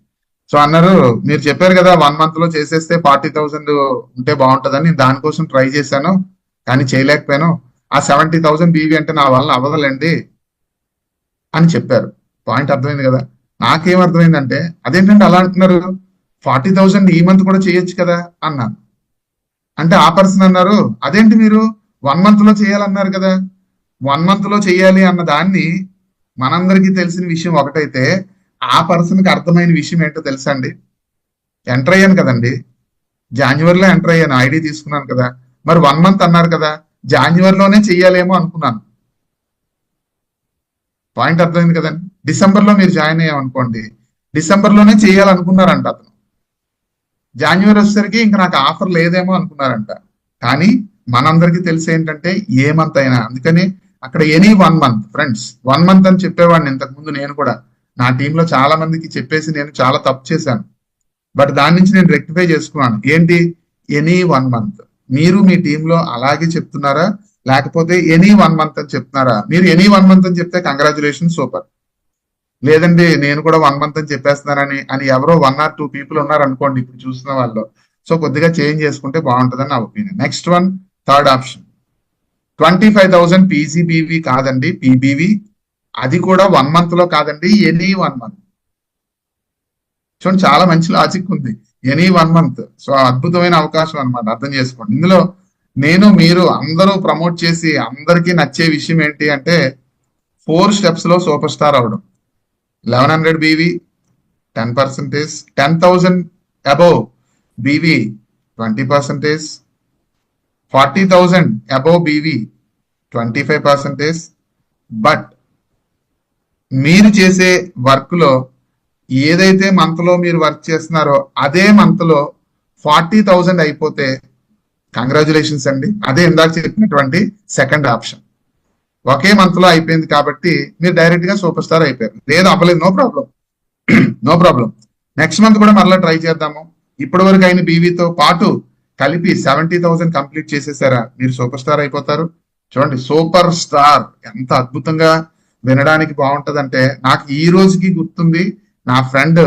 సో అన్నారు, మీరు చెప్పారు కదా 1 month లో చేసేస్తే 40,000 ఉంటే బాగుంటుందని, నేను దానికోసం ట్రై చేశాను కానీ చేయలేకపోయాను. ఆ 70,000 బీవీ అంటే నా వల్ల అవ్వదులేండి అని చెప్పారు. పాయింట్ అర్థమైంది కదా. నాకేం అర్థమైందంటే, అదేంటంటే అలా అంటున్నారు, 40,000 ఈ మంత్ కూడా చేయొచ్చు కదా అన్నాను. అంటే ఆ పర్సన్ అన్నారు, అదేంటి మీరు 1 month లో చేయాలన్నారు కదా. 1 month లో చేయాలి అన్న దాన్ని మనందరికీ తెలిసిన విషయం ఒకటైతే, ఆ పర్సన్కి అర్థమైన విషయం ఏంటో తెలుసా అండి. ఎంటర్ అయ్యాను కదండి, జాన్యువరిలో ఎంటర్ అయ్యాను, ఐడి తీసుకున్నాను కదా. మరి 1 month అన్నారు కదా, జాన్యువరిలోనే చెయ్యాలేమో అనుకున్నాను. పాయింట్ అర్థమైంది కదండి. డిసెంబర్లో మీరు జాయిన్ అయ్యామనుకోండి, డిసెంబర్లోనే చేయాలనుకున్నారంట అతను. జాన్యువరి వచ్చేసరికి ఇంకా నాకు ఆఫర్ లేదేమో అనుకున్నారంట. కానీ మనందరికీ తెలిసి ఏంటంటే ఏ మంత్ అయినా, అందుకని అక్కడ ఎనీ 1 month ఫ్రెండ్స్, 1 month అని చెప్పేవాడిని ఇంతకు ముందు నేను కూడా. నా టీంలో చాలా మందికి చెప్పేసి నేను చాలా తప్పు చేశాను. బట్ దాని నుంచి నేను రెక్టిఫై చేసుకున్నాను. ఏంటి, ఎనీ 1 month. మీరు మీ టీంలో అలాగే చెప్తున్నారా, లేకపోతే ఎనీ 1 month అని చెప్తున్నారా? మీరు ఎనీ 1 month అని చెప్తే కంగ్రాచులేషన్, సూపర్. లేదండి నేను కూడా 1 month అని చెప్పేస్తున్నానని ఎవరో 1 or 2 people ఉన్నారు అనుకోండి ఇప్పుడు చూస్తున్న వాళ్ళు. సో కొద్దిగా చేంజ్ చేసుకుంటే బాగుంటుందని నా opinion. Next one, third option, 25,000 PGBV కాదండి, పీబీవీ. అది కూడా 1 month లో కాదండి, ఎనీ 1 month. చూడండి, చాలా మంచి లాజిక్ ఉంది. Any 1 month. సో అద్భుతమైన అవకాశం అనమాట, అర్థం చేసుకోండి. ఇందులో నేను మీరు అందరూ ప్రమోట్ చేసి అందరికీ నచ్చే విషయం ఏంటి అంటే, 4 steps లో సూపర్ స్టార్ అవడం. 1100 BV 10%, 10,000 above BV 20%, 40,000 above BV 25%. But మీరు చేసే వర్క్ లో ఏదైతే మంత్ లో మీరు వర్క్ చేస్తున్నారో అదే మంత్ లో 40,000 అయిపోతే కంగ్రాచులేషన్స్ అండి. అదే ఇందాక చెప్పినటువంటి సెకండ్ ఆప్షన్. ఒకే మంత్ లో అయిపోయింది కాబట్టి మీరు డైరెక్ట్ గా సూపర్ స్టార్ అయిపోయారు. లేదు అవ్వలేదు, no problem, no problem. Next month కూడా మరలా ట్రై చేద్దాము. ఇప్పటి వరకు అయిన బీవీతో పాటు కలిపి 70,000 కంప్లీట్ చేసేసారా, మీరు సూపర్ స్టార్ అయిపోతారు. చూడండి, సూపర్ స్టార్ ఎంత అద్భుతంగా వినడానికి బాగుంటదంటే, నాకు ఈ రోజుకి గుర్తుంది. నా ఫ్రెండ్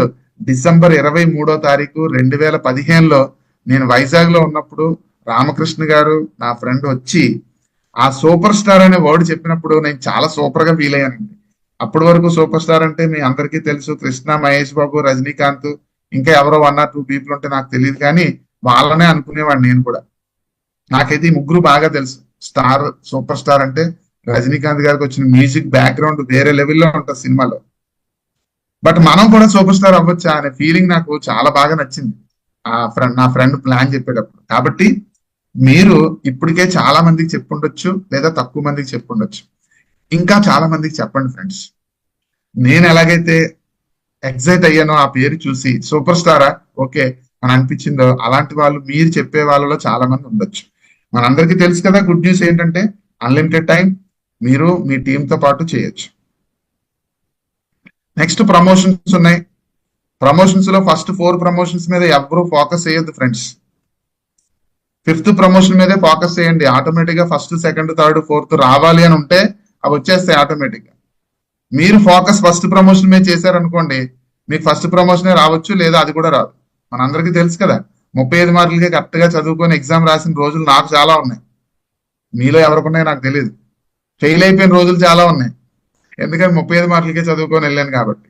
డిసెంబర్ 23వ తారీఖు 2015లో నేను వైజాగ్ లో ఉన్నప్పుడు రామకృష్ణ గారు నా ఫ్రెండ్ వచ్చి ఆ సూపర్ స్టార్ అనే వర్డ్ చెప్పినప్పుడు నేను చాలా సూపర్ గా ఫీల్ అయ్యానండి. అప్పటి వరకు సూపర్ స్టార్ అంటే మీ అందరికీ తెలుసు, కృష్ణ, మహేష్ బాబు, రజనీకాంత్, ఇంకా ఎవరో 1 or 2 people ఉంటే నాకు తెలియదు, కానీ వాళ్ళనే అనుకునేవాడిని నేను కూడా. నాకైతే ఈ ముగ్గురు బాగా తెలుసు. స్టార్, సూపర్ స్టార్ అంటే రజనీకాంత్ గారికి వచ్చిన మ్యూజిక్ బ్యాక్గ్రౌండ్ వేరే లెవెల్లో ఉంటుంది సినిమాలో. బట్ మనం కూడా సూపర్ స్టార్ అవ్వచ్చా అనే ఫీలింగ్ నాకు చాలా బాగా నచ్చింది నా ఫ్రెండ్ ప్లాన్ చెప్పేటప్పుడు. కాబట్టి మీరు ఇప్పటికే చాలా మందికి చెప్పుండొచ్చు, లేదా తక్కువ మందికి చెప్పుండొచ్చు. ఇంకా చాలా మందికి చెప్పండి ఫ్రెండ్స్. నేను ఎలాగైతే ఎగ్జైట్ అయ్యానో ఆ పేరు చూసి, సూపర్ స్టారా ఓకే అని అనిపించిందో, అలాంటి వాళ్ళు మీరు చెప్పే వాళ్ళలో చాలా మంది ఉండొచ్చు. మనందరికీ తెలుసు కదా, గుడ్ న్యూస్ ఏంటంటే అన్లిమిటెడ్ టైం మీరు మీ టీంతో పాటు చేయొచ్చు. నెక్స్ట్ ప్రమోషన్స్ ఉన్నాయి. ప్రమోషన్స్ లో ఫస్ట్ 4 ప్రమోషన్స్ మీద ఎవరు ఫోకస్ చేయొద్దు ఫ్రెండ్స్. 5th ప్రమోషన్ మీదే ఫోకస్ చేయండి. ఆటోమేటిక్ గా 1st, 2nd, 3rd, 4th రావాలి అని ఉంటే అవి వచ్చేస్తాయి ఆటోమేటిక్ గా. మీరు ఫోకస్ ఫస్ట్ ప్రమోషన్ మీద చేశారనుకోండి, మీకు ఫస్ట్ ప్రమోషనే రావచ్చు, లేదా అది కూడా రాదు. మనందరికీ తెలుసు కదా, 35 మార్కులకే కరెక్ట్ గా చదువుకొని ఎగ్జామ్ రాసిన రోజులు నాకు చాలా ఉన్నాయి. మీలో ఎవరికున్నాయో నాకు తెలియదు. ఫెయిల్ అయిపోయిన రోజులు చాలా ఉన్నాయి. ఎందుకంటే 35 మార్కులకే చదువుకొని వెళ్ళాను కాబట్టి.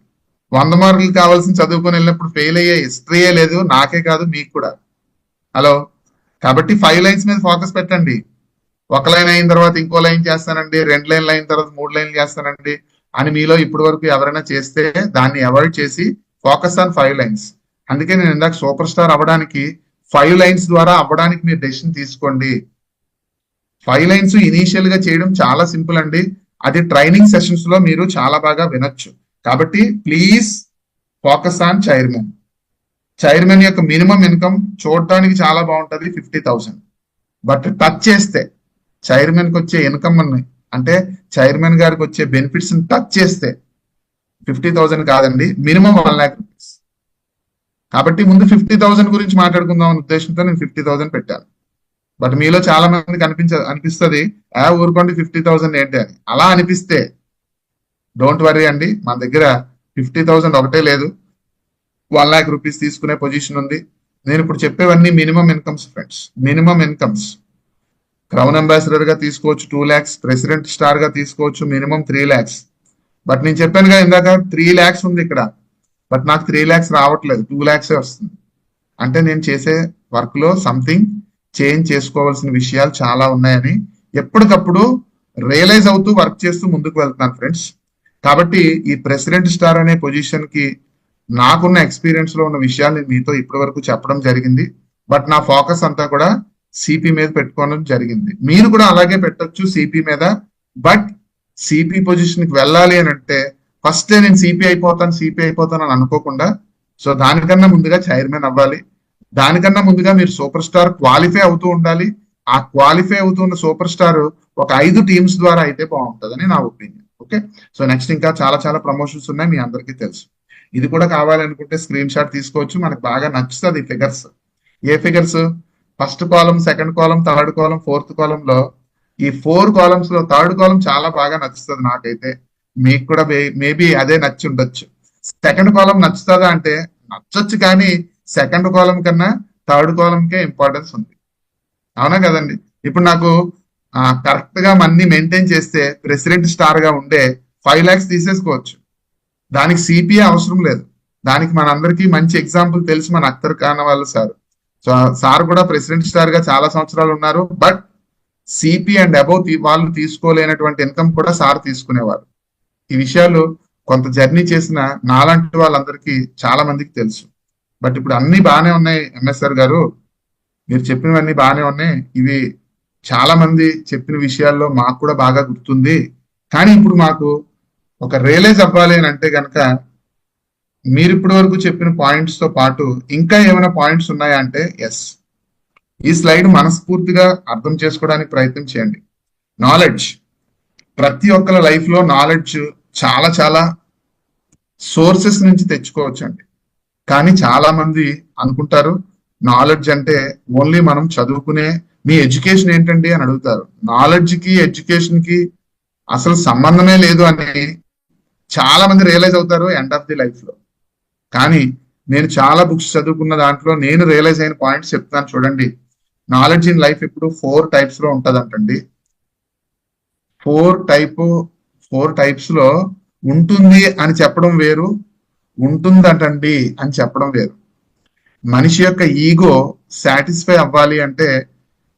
100 మార్కులు కావాల్సిన చదువుకొని వెళ్ళినప్పుడు ఫెయిల్ అయ్యే హిస్టరీయే లేదు, నాకే కాదు మీకు కూడా. హలో, కాబట్టి 5 lines మీద ఫోకస్ పెట్టండి. 1 line అయిన తర్వాత ఇంకో లైన్ చేస్తానండి, 2 లైన్లు అయిన తర్వాత 3 లైన్లు చేస్తానండి అని మీలో ఇప్పటి వరకు ఎవరైనా చేస్తే దాన్ని అవాయిడ్ చేసి ఫోకస్ ఆన్ 5 lines. అందుకే నేను ఇందాక సూపర్ స్టార్ అవ్వడానికి 5 lines ద్వారా అవ్వడానికి మీరు డెసిషన్ తీసుకోండి. 5 lines ఇనీషియల్ గా చేయడం చాలా సింపుల్ అండి. అది ట్రైనింగ్ సెషన్స్ లో మీరు చాలా బాగా వినొచ్చు. కాబట్టి please focus on chairman. Chairman యొక్క మినిమం ఇన్కమ్ చూడటానికి చాలా బాగుంటది 50,000. బట్ టచ్ చేస్తే చైర్మన్ కి వచ్చే ఇన్కమ్ అంటే చైర్మన్ గారికి వచ్చే బెనిఫిట్స్ టచ్ చేస్తే 50,000 కాదండి, మినిమం 1,00,000 రూపీస్. కాబట్టి ముందు 50,000 గురించి మాట్లాడుకుందాం అనే ఉద్దేశంతో నేను 50,000 పెట్టాను. బట్ మీలో చాలా మందికి అనిపిస్తుంది ఊరుకోండి 50,000 ఏంటి అని. అలా అనిపిస్తే డోంట్ వరీ అండి, మన దగ్గర 50,000 ఒకటే లేదు, 1,00,000 రూపీస్ తీసుకునే పొజిషన్ ఉంది. నేను ఇప్పుడు చెప్పేవన్నీ minimum incomes friends, minimum incomes. Crown ambassador గా తీసుకోవచ్చు 2 lakhs, ప్రెసిడెంట్ స్టార్ గా తీసుకోవచ్చు మినిమం 3 lakhs. బట్ నేను చెప్పాను కదా ఇందాక 3 lakhs ఉంది ఇక్కడ, బట్ నాకు 3 lakhs రావట్లేదు, 2 lakhs వస్తుంది. అంటే నేను చేసే వర్క్ లో సంథింగ్ చేంజ్ చేసుకోవాల్సిన విషయాలు చాలా ఉన్నాయని ఎప్పటికప్పుడు రియలైజ్ అవుతూ వర్క్ చేస్తూ ముందుకు వెళ్తున్నాను ఫ్రెండ్స్. కాబట్టి ఈ ప్రెసిడెంట్ స్టార్ అనే పొజిషన్ కి నాకున్న ఎక్స్పీరియన్స్ లో ఉన్న విషయాలు నేను మీతో ఇప్పటి వరకు చెప్పడం జరిగింది. బట్ నా ఫోకస్ అంతా కూడా సిపి మీద పెట్టుకోవడం జరిగింది. మీరు కూడా అలాగే పెట్టొచ్చు సిపి మీద. బట్ సిపి పొజిషన్ కి వెళ్ళాలి అని అంటే ఫస్ట్ నేను సిపి అయిపోతాను అని అనుకోకుండా, సో దానికన్నా ముందుగా చైర్మన్ అవ్వాలి, దానికన్నా ముందుగా మీరు సూపర్ స్టార్ క్వాలిఫై అవుతూ ఉండాలి. ఆ క్వాలిఫై అవుతున్న సూపర్ స్టార్ ఒక 5 టీమ్స్ ద్వారా అయితే బాగుంటుందని నా ఒపీనియన్. ఓకే, సో నెక్స్ట్ ఇంకా చాలా చాలా ప్రమోషన్స్ ఉన్నాయి, మీ అందరికీ తెలుసు. ఇది కూడా కావాలనుకుంటే స్క్రీన్ షాట్ తీసుకోవచ్చు, మనకు బాగా నచ్చుతుంది ఈ ఫిగర్స్. ఏ figures? First column, second column, third column, fourth column లో ఈ 4 కాలమ్స్ లో థర్డ్ కాలం చాలా బాగా నచ్చుతుంది నాకైతే. మీకు కూడా మేబీ అదే నచ్చి ఉండొచ్చు. సెకండ్ కాలం నచ్చుతుందా అంటే నచ్చొచ్చు, కానీ సెకండ్ కాలం కన్నా థర్డ్ కాలంకే ఇంపార్టెన్స్ ఉంది. అవునా కదండి? ఇప్పుడు నాకు కరెక్ట్ గా మనీ మెయింటైన్ చేస్తే ప్రెసిడెంట్ స్టార్ గా ఉండే 5 lakhs తీసేసుకోవచ్చు. దానికి సిపిఏ అవసరం లేదు. దానికి మనందరికీ మంచి ఎగ్జాంపుల్ తెలుసు, మన అఖ్తర్ ఖాన్ వాళ్ళ సార్. సో సార్ కూడా ప్రెసిడెంట్ స్టార్ గా చాలా సంవత్సరాలు ఉన్నారు. బట్ సిపి అండ్ అబౌవ్ వాళ్ళు తీసుకోలేనటువంటి ఇన్కమ్ కూడా సార్ తీసుకునేవారు. ఈ విషయాలు కొంత జర్నీ చేసిన నాలాంటి వాళ్ళందరికీ చాలా మందికి తెలుసు. బట్ ఇప్పుడు అన్ని బాగానే ఉన్నాయి ఎంఎస్ఆర్ గారు, మీరు చెప్పినవన్నీ బాగానే ఉన్నాయి. ఇవి చాలా మంది చెప్పిన విషయాల్లో మాకు కూడా బాగా గుర్తుంది. కానీ ఇప్పుడు మాకు ఒక రియలైజ్ అవ్వాలి అని అంటే కనుక మీరు ఇప్పటి వరకు చెప్పిన పాయింట్స్ తో పాటు ఇంకా ఏమైనా పాయింట్స్ ఉన్నాయా అంటే ఎస్. ఈ స్లైడ్ మనస్ఫూర్తిగా అర్థం చేసుకోవడానికి ప్రయత్నం చేయండి. నాలెడ్జ్, ప్రతి ఒక్కరి లైఫ్ లో నాలెడ్జ్ చాలా చాలా సోర్సెస్ నుంచి తెచ్చుకోవచ్చండి. కానీ చాలా మంది అనుకుంటారు నాలెడ్జ్ అంటే ఓన్లీ మనం చదువుకునే, మీ ఎడ్యుకేషన్ ఏంటండి అని అడుగుతారు. నాలెడ్జ్ కి ఎడ్యుకేషన్ కి అసలు సంబంధమే లేదు అని చాలా మంది రియలైజ్ అవుతారు ఎండ్ ఆఫ్ ది లైఫ్ లో. కానీ నేను చాలా బుక్స్ చదువుకున్న దాంట్లో నేను రియలైజ్ అయిన పాయింట్స్ చెప్తాను చూడండి. నాలెడ్జ్ ఇన్ లైఫ్ ఇప్పుడు 4 types లో ఉంటదంటండి. 4 types లో ఉంటుంది అని చెప్పడం వేరు, ఉంటుందటండి అని చెప్పడం వేరు. మనిషి యొక్క ఈగో సాటిస్ఫై అవ్వాలి అంటే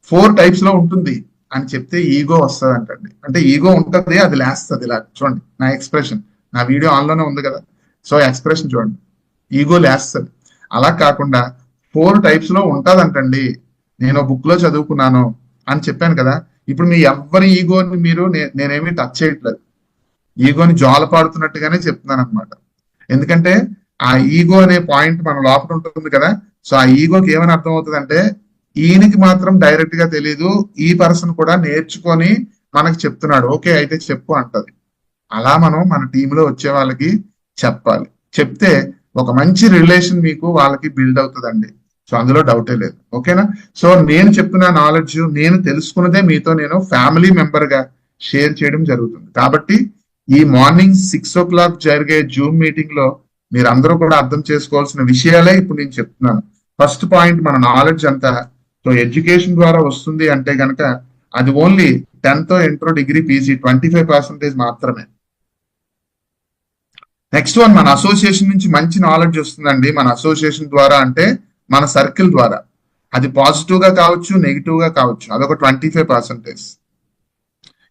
4 types లో ఉంటుంది అని చెప్తే ఈగో వస్తుంది అంటండి. అంటే ఈగో ఉంటుంది, అది లేస్తుంది. ఇలా చూడండి నా ఎక్స్ప్రెషన్, నా వీడియో ఆన్లోనే ఉంది కదా, సో ఎక్స్ప్రెషన్ చూడండి, ఈగో లేస్తుంది. అలా కాకుండా 4 types లో ఉంటదంటండి, నేను బుక్ లో చదువుకున్నాను అని చెప్పాను కదా. ఇప్పుడు మీ ఎవరి ఈగోని మీరు నేనేమి టచ్ చేయట్లేదు, ఈగోని జోలపాడుతున్నట్టుగానే చెప్తున్నాను అనమాట. ఎందుకంటే ఆ ఈగో అనే పాయింట్ మన లోపల ఉంటుంది కదా. సో ఆ ఈగోకి ఏమని అర్థం అవుతుంది అంటే ఈయనకి మాత్రం డైరెక్ట్ గా తెలియదు, ఈ పర్సన్ కూడా నేర్చుకొని మనకు చెప్తున్నాడు, ఓకే అయితే చెప్పు అంటది. అలా మనం మన టీంలో వచ్చే వాళ్ళకి చెప్పాలి. చెప్తే ఒక మంచి రిలేషన్ మీకు వాళ్ళకి బిల్డ్ అవుతుందండి. సో అందులో డౌటే లేదు. ఓకేనా? సో నేను చెప్తున్న నాలెడ్జ్ నేను తెలుసుకున్నదే మీతో నేను ఫ్యామిలీ మెంబర్ గా షేర్ చేయడం జరుగుతుంది. కాబట్టి ఈ మార్నింగ్ 6 o'clock జరిగే జూమ్ మీటింగ్ లో మీరందరూ కూడా అర్థం చేసుకోవాల్సిన విషయాలే ఇప్పుడు నేను చెప్తున్నాను. ఫస్ట్ పాయింట్, మన నాలెడ్జ్ అంతా సో ఎడ్యుకేషన్ ద్వారా వస్తుంది అంటే గనక అది only 10th inter degree PG 25% మాత్రమే. నెక్స్ట్ వన్, మన అసోసియేషన్ నుంచి మంచి నాలెడ్జ్ వస్తుందండి. మన అసోసియేషన్ ద్వారా అంటే మన సర్కిల్ ద్వారా, అది పాజిటివ్ గా కావచ్చు, నెగిటివ్ గా కావచ్చు, అదొక 25%.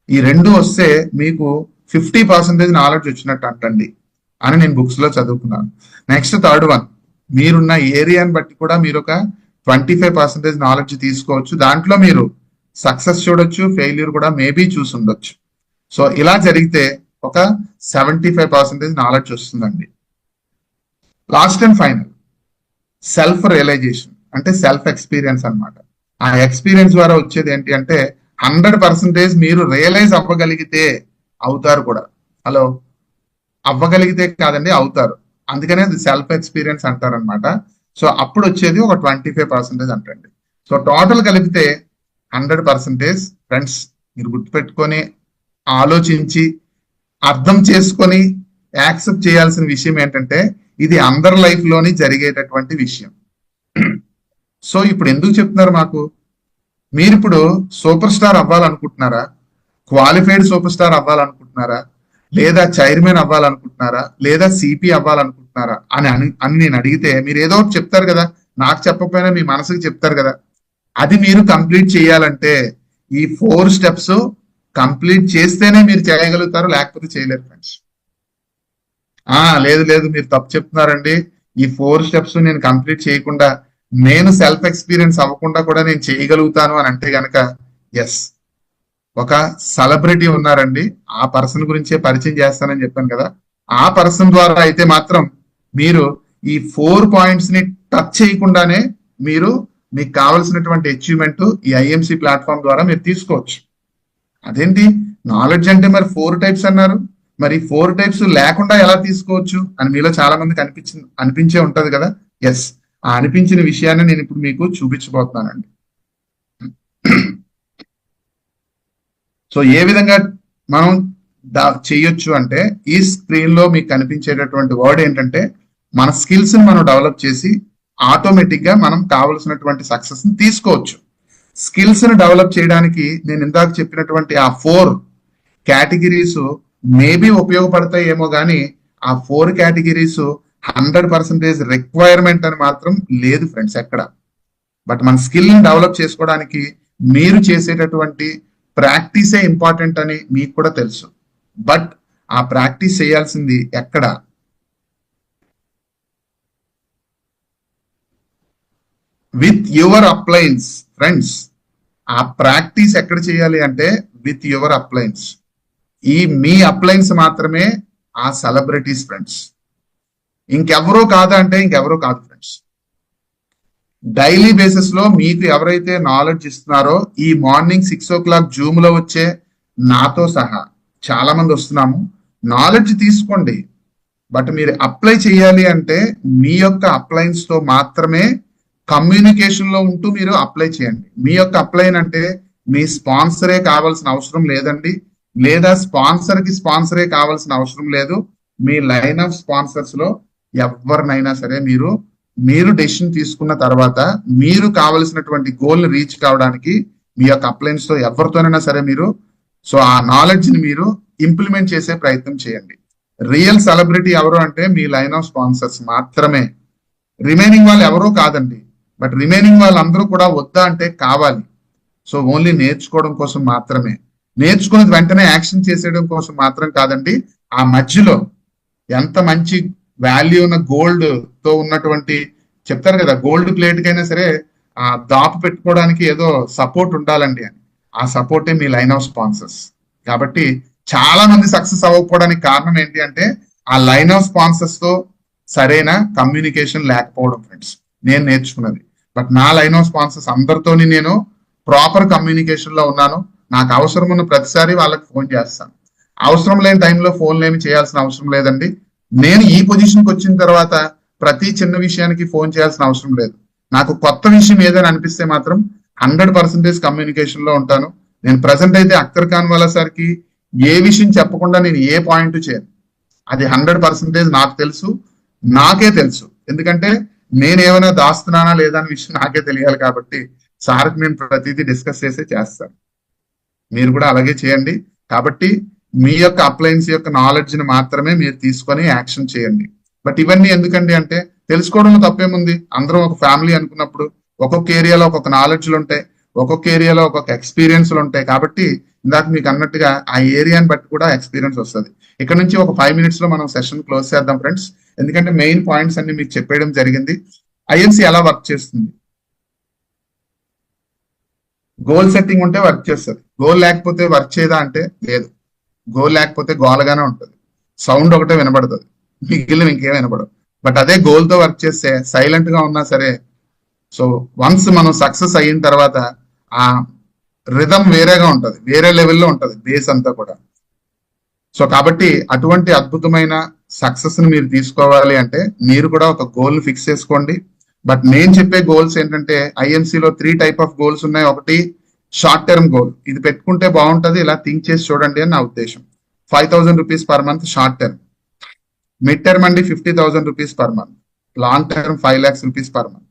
ఈ రెండు వస్తే మీకు 50% నాలెడ్జ్ వచ్చినట్టు అంటండి అని నేను బుక్స్ లో చదువుకున్నాను. నెక్స్ట్ థర్డ్ వన్, మీరున్న ఏరియాని బట్టి కూడా మీరు ఒక 25% నాలెడ్జ్ తీసుకోవచ్చు. దాంట్లో మీరు సక్సెస్ చూడొచ్చు, ఫెయిల్యూర్ కూడా మేబీ చూసి ఉండొచ్చు. సో ఇలా జరిగితే ఒక 75% నాలెడ్జ్ వస్తుందండి. Last and final, self realization అంటే సెల్ఫ్ ఎక్స్పీరియన్స్ అన్నమాట. ఆ ఎక్స్పీరియన్స్ ద్వారా వచ్చేది ఏంటి అంటే 100% మీరు రియలైజ్ అవ్వగలిగితే అవుతారు కూడా. హలో, అవ్వగలిగితే కాదండి, అవుతారు. అందుకనే అది సెల్ఫ్ ఎక్స్పీరియన్స్ అంటారనమాట. సో అప్పుడు వచ్చేది ఒక 25% అంటండి. సో టోటల్ కలిపితే 100%. ఫ్రెండ్స్, మీరు గుర్తుపెట్టుకొని ఆలోచించి అర్థం చేసుకొని యాక్సెప్ట్ చేయాల్సిన విషయం ఏంటంటే ఇది అందరి లైఫ్ లోని జరిగేటటువంటి విషయం. సో ఇప్పుడు ఎందుకు చెప్తున్నారు మాకు? మీరు ఇప్పుడు సూపర్ స్టార్ అవ్వాలనుకుంటున్నారా? క్వాలిఫైడ్ సూపర్ స్టార్ అవ్వాలనుకుంటున్నారా? లేదా చైర్మన్ అవ్వాలనుకుంటున్నారా? లేదా సిపి అవ్వాలనుకుంటున్నారా అని నేను అడిగితే మీరు ఏదో ఒకటి చెప్తారు కదా. నాకు చెప్పకపోయినా మీ మనసుకి చెప్తారు కదా. అది మీరు కంప్లీట్ చేయాలంటే ఈ 4 స్టెప్స్ కంప్లీట్ చేస్తేనే మీరు చేయగలుగుతారు, లేకపోతే చేయలేరు ఫ్రెండ్స్. లేదు లేదు, మీరు తప్పు చెప్తున్నారండి, ఈ 4 స్టెప్స్ నేను కంప్లీట్ చేయకుండా, నేను సెల్ఫ్ ఎక్స్పీరియన్స్ అవ్వకుండా కూడా నేను చేయగలుగుతాను అని అంటే గనక, ఎస్, ఒక సెలబ్రిటీ ఉన్నారండి, ఆ పర్సన్ గురించే పరిచయం చేస్తానని చెప్పాను కదా. ఆ పర్సన్ ద్వారా అయితే మాత్రం మీరు ఈ 4 పాయింట్స్ ని టచ్ చేయకుండానే మీరు మీకు కావలసినటువంటి అచీవ్మెంట్ ఈ ఐఎంసి ప్లాట్ఫామ్ ద్వారా మీరు తీసుకోవచ్చు. అదేంటి నాలెడ్జ్ అంటే మరి 4 టైప్స్ అన్నారు, మరి 4 టైప్స్ లేకుండా ఎలా తీసుకోవచ్చు అని మీలో చాలా మందికి అనిపించే ఉంటది కదా. ఎస్, ఆ అనిపించిన విషయాన్ని నేను ఇప్పుడు మీకు చూపించబోతున్నానండి. సో ఏ విధంగా మనం చేయొచ్చు అంటే, ఈ స్క్రీన్ లో మీకు కనిపించేటటువంటి వర్డ్ ఏంటంటే మన స్కిల్స్ ని మనం డెవలప్ చేసి ఆటోమేటిక్ గా మనం కావలసినటువంటి సక్సెస్ ని తీసుకోవచ్చు. స్కిల్స్ ని డెవలప్ చేయడానికి నేను ఇందాక చెప్పినటువంటి ఆ 4 కేటగిరీస్ మేబీ ఉపయోగపడతాయి ఏమో కానీ ఆ 4 కేటగిరీస్ 100% రిక్వైర్మెంట్ అని మాత్రం లేదు ఫ్రెండ్స్ ఎక్కడ. బట్ మన స్కిల్ ని డెవలప్ చేసుకోవడానికి మీరు చేసేటటువంటి ప్రాక్టీసే ఇంపార్టెంట్ అని మీకు కూడా తెలుసు. బట్ ఆ ప్రాక్టీస్ చేయాల్సింది ఎక్కడ? With your appliance friends. ఆ ప్రాక్టీస్ ఎక్కడ చేయాలి అంటే విత్ యువర్ అప్లయన్స్. ఈ మీ అప్లయన్స్ మాత్రమే ఆ సెలబ్రిటీస్ ఫ్రెండ్స్. ఇంకెవరో కాదా అంటే ఇంకెవరో కాదు ఫ్రెండ్స్. డైలీ బేసిస్ లో మీకు ఎవరైతే నాలెడ్జ్ ఇస్తున్నారో, ఈ మార్నింగ్ 6 o'clock జూమ్ లో వచ్చే నాతో సహా చాలా మంది వస్తున్నాము, నాలెడ్జ్ తీసుకోండి. బట్ మీరు అప్లై చేయాలి అంటే మీ యొక్క అప్లయన్స్ తో మాత్రమే కమ్యూనికేషన్ లో ఉంటూ మీరు అప్లై చేయండి. మీ యొక్క అప్లైన్ అంటే మీ స్పాన్సరే కావాల్సిన అవసరం లేదండి, లేదా స్పాన్సరే కావాల్సిన అవసరం లేదు. మీ లైన్ ఆఫ్ స్పాన్సర్స్ లో ఎవరినైనా సరే మీరు డెసిషన్ తీసుకున్న తర్వాత మీరు కావలసినటువంటి గోల్ ని రీచ్ కావడానికి మీ యొక్క అప్లైన్స్ తో ఎవరితోనైనా సరే మీరు సో ఆ నాలెడ్జ్ ని మీరు ఇంప్లిమెంట్ చేసే ప్రయత్నం చేయండి. రియల్ సెలబ్రిటీ ఎవరు అంటే మీ లైన్ ఆఫ్ స్పాన్సర్స్ మాత్రమే. రిమైనింగ్ వాళ్ళు ఎవరో కాదండి. బట్ రిమైనింగ్ వాళ్ళందరూ కూడా వద్దా అంటే కావాలి. సో ఓన్లీ నేర్చుకోవడం కోసం మాత్రమే, నేర్చుకున్నది వెంటనే యాక్షన్ చేసేయడం కోసం మాత్రం కాదండి. ఆ మధ్యలో ఎంత మంచి వాల్యూ ఉన్న గోల్డ్ తో ఉన్నటువంటి, చెప్తారు కదా గోల్డ్ ప్లేట్ కైనా సరే ఆ దాపు పెట్టుకోవడానికి ఏదో సపోర్ట్ ఉండాలండి అని. ఆ సపోర్టే మీ లైన్ ఆఫ్ స్పాన్సర్స్. కాబట్టి చాలా మంది సక్సెస్ అవ్వకపోవడానికి కారణం ఏంటి అంటే ఆ లైన్ ఆఫ్ స్పాన్సర్స్ తో సరైన కమ్యూనికేషన్ లేకపోవడం ఫ్రెండ్స్. నేను నేర్చుకున్నది. బట్ నా లైన్ ఆఫ్ స్పాన్సర్స్ అందరితోని నేను ప్రాపర్ కమ్యూనికేషన్ లో ఉన్నాను. నాకు అవసరం ఉన్న ప్రతిసారి వాళ్ళకి ఫోన్ చేస్తాను. అవసరం లేని టైంలో ఫోన్లు ఏమి చేయాల్సిన అవసరం లేదండి. నేను ఈ పొజిషన్కి వచ్చిన తర్వాత ప్రతి చిన్న విషయానికి ఫోన్ చేయాల్సిన అవసరం లేదు. నాకు కొత్త విషయం ఏదైనా అనిపిస్తే మాత్రం 100% కమ్యూనికేషన్ లో ఉంటాను. నేను ప్రజెంట్ అయితే అఖ్తర్ ఖాన్ వాళ్ళ సార్కి ఏ విషయం చెప్పకుండా నేను ఏ పాయింట్ చేయను. అది 100% నాకు తెలుసు, నాకే తెలుసు. ఎందుకంటే నేను ఏమైనా దాస్తున్నానా లేదా అనే విషయం నాకే తెలియాలి. కాబట్టి సార్కి నేను ప్రతిదీ డిస్కస్ చేస్తాను. మీరు కూడా అలాగే చేయండి. కాబట్టి మీ యొక్క అప్లయన్స్ యొక్క నాలెడ్జ్ ని మాత్రమే మీరు తీసుకొని యాక్షన్ చేయండి. బట్ ఇవన్నీ ఎందుకండి అంటే తెలుసుకోవడంలో తప్పేముంది. అందరం ఒక ఫ్యామిలీ అనుకున్నప్పుడు ఒక్కొక్క ఏరియాలో ఒక్కొక్క నాలెడ్జ్లు ఉంటాయి, ఒక్కొక్క ఏరియాలో ఒక్కొక్క ఎక్స్పీరియన్స్లు ఉంటాయి. కాబట్టి ఇందాక మీకు అన్నట్టుగా ఆ ఏరియాని బట్టి కూడా ఎక్స్పీరియన్స్ వస్తుంది. ఇక్కడ నుంచి ఒక 5 minutes లో మనం సెషన్ క్లోజ్ చేద్దాం ఫ్రెండ్స్. ఎందుకంటే మెయిన్ పాయింట్స్ అన్ని మీకు చెప్పేయడం జరిగింది. ఐఎంసి ఎలా వర్క్ చేస్తుంది, గోల్ సెట్టింగ్ ఉంటే వర్క్ చేస్తుంది, గోల్ లేకపోతే వర్క్ చేయదా అంటే లేదు. గోల్ లేకపోతే గోలగానే ఉంటుంది, సౌండ్ ఒకటే వినబడుతుంది, మిగిలిన ఇంకేం వినపడదు. బట్ అదే గోల్ తో వర్క్ చేస్తే సైలెంట్ గా ఉన్నా సరే, సో వన్స్ మనం సక్సెస్ అయిన తర్వాత ఆ రిథమ్ వేరేగా ఉంటది, వేరే లెవెల్లో ఉంటది బేస్ అంతా కూడా. సో కాబట్టి అటువంటి అద్భుతమైన సక్సెస్ ని మీరు తీసుకోవాలి అంటే మీరు కూడా ఒక గోల్ ఫిక్స్ చేసుకోండి. బట్ నేను చెప్పే గోల్స్ ఏంటంటే ఐఎంసీలో 3 టైప్ ఆఫ్ గోల్స్ ఉన్నాయి. ఒకటి షార్ట్ టర్మ్ గోల్, ఇది పెట్టుకుంటే బాగుంటది, ఇలా థింక్ చేసి చూడండి అని నా ఉద్దేశం. 5,000 rupees per month short term. Mid term అండి 50,000 rupees per month. Long term 5 lakhs rupees per month.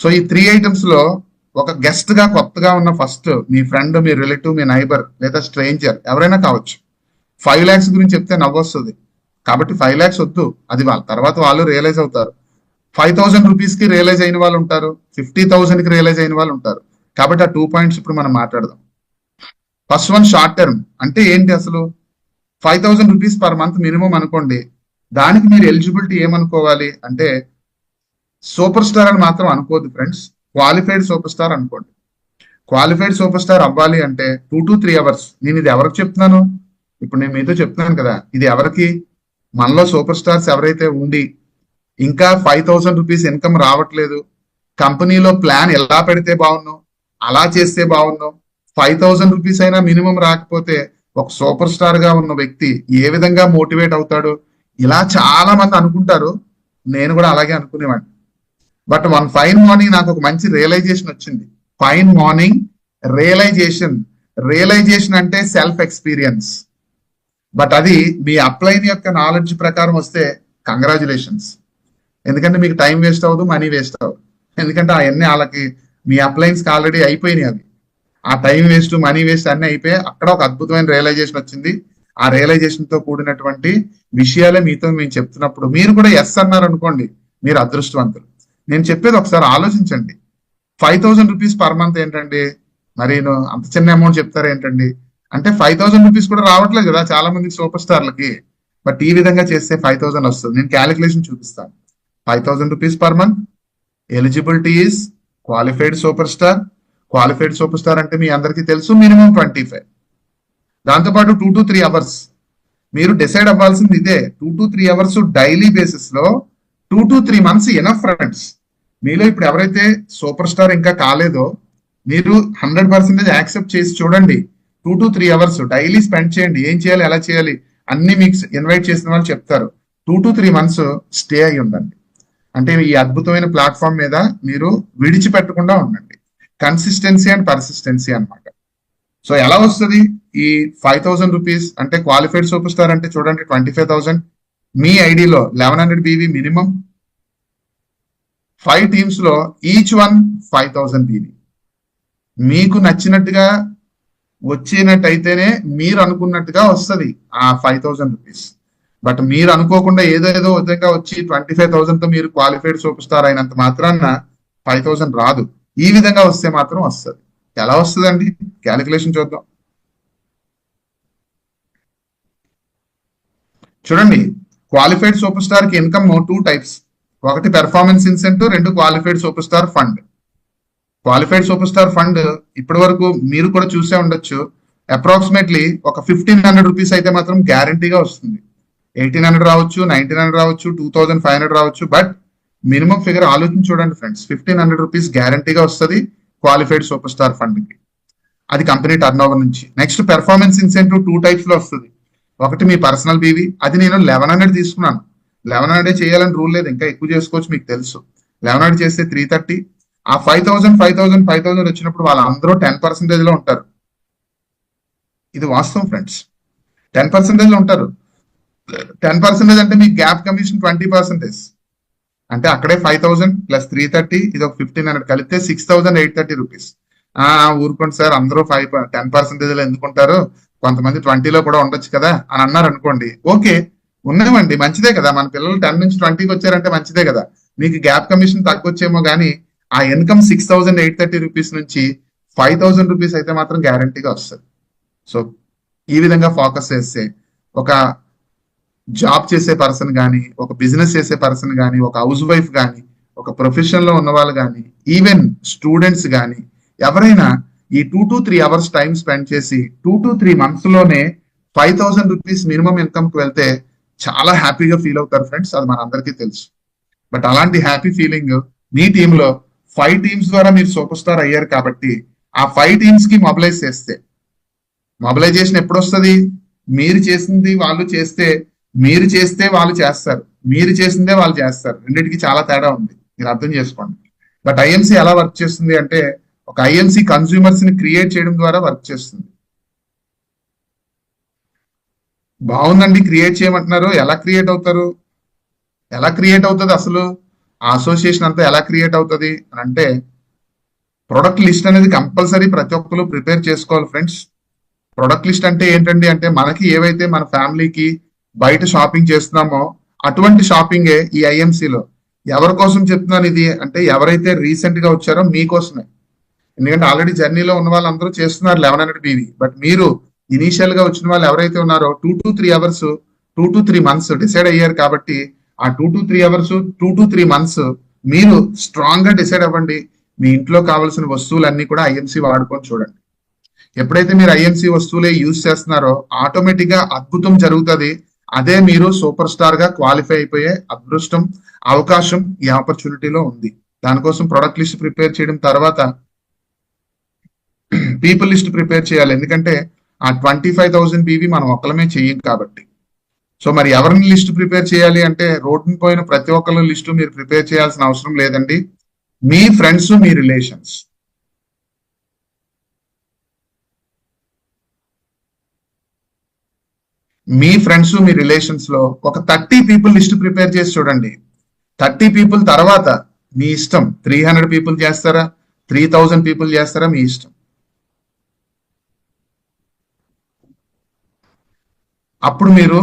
So ఈ 3 ఐటమ్స్ లో ఒక గెస్ట్ గా కొత్తగా ఉన్న ఫస్ట్ మీ ఫ్రెండ్, మీ రిలేటివ్, మీ నైబర్ లేదా స్ట్రేంజర్ ఎవరైనా కావచ్చు, 5 lakhs గురించి చెప్తే నవ్వొస్తుంది. కాబట్టి 5 lakhs వద్దు, అది వాళ్ళ తర్వాత వాళ్ళు రియలైజ్ అవుతారు. 5,000 రూపీస్ కి రియలైజ్ అయిన వాళ్ళు ఉంటారు, 50,000 కి రియలైజ్ అయిన వాళ్ళు ఉంటారు. కాబట్టి ఆ 2 పాయింట్స్ ఇప్పుడు మనం మాట్లాడదాం. ఫస్ట్ వన్ షార్ట్ టర్మ్ అంటే ఏంటి అసలు? 5,000 రూపీస్ పర్ మంత్ మినిమం అనుకోండి. దానికి మీరు ఎలిజిబిలిటీ ఏమనుకోవాలి అంటే సూపర్ స్టార్ అని మాత్రం అనుకోవద్దు ఫ్రెండ్స్, క్వాలిఫైడ్ సూపర్ స్టార్ అనుకోండి. క్వాలిఫైడ్ సూపర్ స్టార్ అవ్వాలి అంటే 2 to 3 hours. నేను ఇది ఎవరికి చెప్తున్నాను? ఇప్పుడు నేను మీతో చెప్తున్నాను కదా, ఇది ఎవరికి? మనలో సూపర్ స్టార్స్ ఎవరైతే ఉండి ఇంకా 5,000 రూపీస్ ఇన్కమ్ రావట్లేదు, కంపెనీలో ప్లాన్ ఎలా పెడితే బాగున్నావు, అలా చేస్తే బాగున్నావు, 5,000 రూపీస్ అయినా మినిమం రాకపోతే ఒక సూపర్ స్టార్ గా ఉన్న వ్యక్తి ఏ విధంగా మోటివేట్ అవుతాడు, ఇలా చాలా మంది అనుకుంటారు. నేను కూడా అలాగే అనుకునేవాడిని. బట్ వన్ ఫైన్ మార్నింగ్ నాకు ఒక మంచి రియలైజేషన్ వచ్చింది. Fine morning realization. రియలైజేషన్ అంటే సెల్ఫ్ ఎక్స్పీరియన్స్. బట్ అది మీ అప్లైన్ యొక్క నాలెడ్జ్ ప్రకారం వస్తే కంగ్రాచులేషన్స్. ఎందుకంటే మీకు టైం వేస్ట్ అవ్వదు, మనీ వేస్ట్ అవ్వదు. ఎందుకంటే అవన్నీ వాళ్ళకి మీ అప్లైన్స్ కి ఆల్రెడీ అయిపోయినాయి. అవి ఆ టైం వేస్ట్, మనీ వేస్ట్ అన్ని అయిపోయి అక్కడ ఒక అద్భుతమైన రియలైజేషన్ వచ్చింది. ఆ రియలైజేషన్ తో కూడినటువంటి విషయాలే మీతో మేము చెప్తున్నప్పుడు మీరు కూడా ఎస్ అన్నారు అనుకోండి, మీరు అదృష్టవంతులు. నేను చెప్పేది ఒకసారి ఆలోచించండి. 5,000 రూపీస్ పర్ మంత్ ఏంటండి, మరి అంత చిన్న అమౌంట్ చెప్తారు ఏంటండి అంటే 5,000 రూపీస్ కూడా రావట్లేదు కదా చాలా మందికి సూపర్ స్టార్లకి. బట్ ఈ విధంగా చేస్తే 5,000 వస్తుంది. నేను క్యాలిక్యులేషన్ చూపిస్తాను. 5,000 rupees per month. Eligibility is qualified super star. Qualified super star అంటే మీ అందరికీ తెలుసు, మినిమం 25. దాంతోపాటు 2 to 3 hours. మీరు డిసైడ్ అవ్వాల్సింది ఇదే. 2 to 3 hours డైలీ బేసిస్ లో 2 to 3 months ఎనఫ్ ఫ్రెండ్స్. మీలో ఇప్పుడు ఎవరైతే సూపర్ స్టార్ ఇంకా కాలేదో మీరు 100% యాక్సెప్ట్ చేసి చూడండి. 2 to 3 hours డైలీ స్పెండ్ చేయండి. ఏం చేయాలి, ఎలా చేయాలి అన్ని మీకు ఇన్వైట్ చేసిన వాళ్ళు చెప్తారు. 2 to 3 months స్టే అయి ఉండండి. అంటే ఈ అద్భుతమైన ప్లాట్ఫామ్ మీద మీరు విడిచిపెట్టకుండా ఉండండి. కన్సిస్టెన్సీ అండ్ పర్సిస్టెన్సీ అన్నమాట. సో ఎలా వస్తుంది ఈ 5,000 రూపీస్ అంటే? క్వాలిఫైడ్ సూపర్ స్టార్ అంటే చూడండి 25,000. మీ ఐడిలో 1100 BV మినిమం. 5 teams లో ఈచ్ వన్ 5,000 BV. మీకు నచ్చినట్టుగా వచ్చినట్టయితేనే మీరు అనుకున్నట్టుగా వస్తుంది ఆ 5,000 రూపీస్. బట్ మీరు అనుకోకుండా ఏదో విధంగా వచ్చి 25,000 తో మీరు క్వాలిఫైడ్ సూపర్ స్టార్ అయినంత మాత్రాన 5,000 రాదు. ఈ విధంగా వస్తే మాత్రం వస్తుంది. ఎలా వస్తుందండి? క్యాలిక్యులేషన్ చూద్దాం. చూడండి, క్వాలిఫైడ్ సూపర్ స్టార్ కి ఇన్కమ్ 2 types. ఒకటి performance incentive, 2 qualified super star fund. Qualified super star fund ఇప్పటి వరకు మీరు కూడా చూసే ఉండొచ్చు. అప్రాక్సిమేట్లీ ఒక 1,500 రూపీస్ అయితే మాత్రం గ్యారంటీగా వస్తుంది. 1,800 రావచ్చు, 1,900 రావచ్చు, 2,500 రావచ్చు. బట్ మినిమం ఫిగర్ ఆలోచించి చూడండి ఫ్రెండ్స్, 1,500 రూపీస్ గ్యారంటీగా వస్తుంది క్వాలిఫైడ్ సూపర్ స్టార్ ఫండ్ కి. అది కంపెనీ టర్న్ ఓవర్ నుంచి. నెక్స్ట్ పెర్ఫార్మెన్స్ ఇన్సెంటివ్ 2 types లో వస్తుంది. ఒకటి మీ పర్సనల్ బీవీ, అది నేను 1,100 తీసుకున్నాను. 1,100 చేయాలని రూల్ లేదు, ఇంకా ఎక్కువ చేసుకోవచ్చు, మీకు తెలుసు. 1,100 చేస్తే 330. ఆ 5,000 వచ్చినప్పుడు వాళ్ళందరూ 10% లో ఉంటారు. ఇది వాస్తవం ఫ్రెండ్స్, 10% లో ఉంటారు. 10% అంటే మీ గ్యాప్ కమిషన్ 20%. అంటే అక్కడే 5,000 + 330, ఇది ఒక 1,500 కలిపితే 6,830 రూపీస్. ఊరుకోండి సార్, అందరూ 10% లో ఎందుకుంటారు, కొంతమంది 20లో కూడా ఉండొచ్చు కదా అని అన్నారు అనుకోండి. ఓకే, ఉన్నామండి, మంచిదే కదా. మన పిల్లలు 10 నుంచి 20కి వచ్చారంటే మంచిదే కదా. మీకు గ్యాప్ కమిషన్ తగ్గొచ్చేమో కానీ ఆ ఇన్కమ్ 6,830 రూపీస్ నుంచి 5,000 రూపీస్ అయితే మాత్రం గ్యారంటీగా వస్తుంది. సో ఈ విధంగా ఫోకస్ చేస్తే ఒక జాబ్ చేసే పర్సన్ కానీ, ఒక బిజినెస్ చేసే పర్సన్ కానీ, ఒక హౌస్ వైఫ్ కానీ, ఒక ప్రొఫెషన్ లో ఉన్న వాళ్ళు కానీ, ఈవెన్ స్టూడెంట్స్ కానీ ఎవరైనా ఈ 2 to 3 hours టైం స్పెండ్ చేసి 2 to 3 months లోనే 5,000 రూపీస్ మినిమం ఇన్కమ్ కి వెళ్తే చాలా హ్యాపీగా ఫీల్ అవుతారు ఫ్రెండ్స్. అది మన అందరికీ తెలుసు. బట్ అలాంటి హ్యాపీ ఫీలింగ్ మీ టీంలో 5 టీమ్స్ ద్వారా మీరు సూపర్ స్టార్ అయ్యారు కాబట్టి ఆ 5 టీమ్స్ కి మొబిలైజ్ చేస్తే, మొబిలైజేషన్ ఎప్పుడు వస్తుంది? మీరు చేసింది వాళ్ళు చేస్తే, మీరు చేస్తే వాళ్ళు చేస్తారు, మీరు చేసిందే వాళ్ళు చేస్తారు. రెండింటికి చాలా తేడా ఉంది, మీరు అర్థం చేసుకోండి. బట్ ఐఎంసీ ఎలా వర్క్ చేస్తుంది అంటే, ఒక ఐఎంసీ కన్స్యూమర్స్ ని క్రియేట్ చేయడం ద్వారా వర్క్ చేస్తుంది. బాగుందండి, క్రియేట్ చేయమంటున్నారు. ఎలా క్రియేట్ అవుతారు? ఎలా క్రియేట్ అవుతుంది అసలు? ఆ అసోసియేషన్ అంతా ఎలా క్రియేట్ అవుతుంది అని అంటే, ప్రొడక్ట్ లిస్ట్ అనేది కంపల్సరీ ప్రతి ఒక్కరు ప్రిపేర్ చేసుకోవాలి ఫ్రెండ్స్. ప్రొడక్ట్ లిస్ట్ అంటే ఏంటండి అంటే, మనకి ఏవైతే మన ఫ్యామిలీకి బయట షాపింగ్ చేస్తున్నామో అటువంటి షాపింగే ఈ ఐఎంసీలో. ఎవరి కోసం చెప్తున్నాను ఇది అంటే, ఎవరైతే రీసెంట్ గా వచ్చారో మీకోసమే. ఎందుకంటే ఆల్రెడీ జర్నీలో ఉన్న వాళ్ళందరూ చేస్తున్నారు 1100 బీవీ. బట్ మీరు ఇనీషియల్ గా వచ్చిన వాళ్ళు ఎవరైతే ఉన్నారో 2 to 3 hours 2 to 3 months decide అయ్యారు కాబట్టి, ఆ 2 to 3 అవర్స్ 2 to 3 months మీరు స్ట్రాంగ్ గా డిసైడ్ అవ్వండి. మీ ఇంట్లో కావాల్సిన వస్తువులన్నీ కూడా ఐఎంసీ వాడుకొని చూడండి. ఎప్పుడైతే మీరు ఐఎంసీ వస్తువులే యూజ్ చేస్తున్నారో ఆటోమేటిక్ గా అద్భుతం జరుగుతుంది. అదే మీరు సూపర్ స్టార్ గా క్వాలిఫై అయిపోయే అదృష్టం, అవకాశం ఈ ఆపర్చునిటీలో ఉంది. దానికోసం ప్రొడక్ట్ లిస్ట్ ప్రిపేర్ చేయడం తర్వాత పీపుల్ లిస్ట్ ప్రిపేర్ చేయాలి. ఎందుకంటే ఆ 25,000 బీవీ మనం ఒక్కలమే చెయ్యం కాబట్టి. సో మరి ఎవరిని లిస్ట్ ప్రిపేర్ చేయాలి అంటే, రోడ్డుని పోయిన ప్రతి ఒక్కరి లిస్టు మీరు ప్రిపేర్ చేయాల్సిన అవసరం లేదండి. మీ ఫ్రెండ్స్, మీ రిలేషన్స్, మీ ఫ్రెండ్స్ మీ రిలేషన్స్ లో ఒక 30 పీపుల్ లిస్ట్ ప్రిపేర్ చేసి చూడండి. 30 పీపుల్ తర్వాత మీ ఇష్టం, 300 పీపుల్ చేస్తారా, 3000 పీపుల్ చేస్తారా, మీ ఇష్టం. అప్పుడు మీరు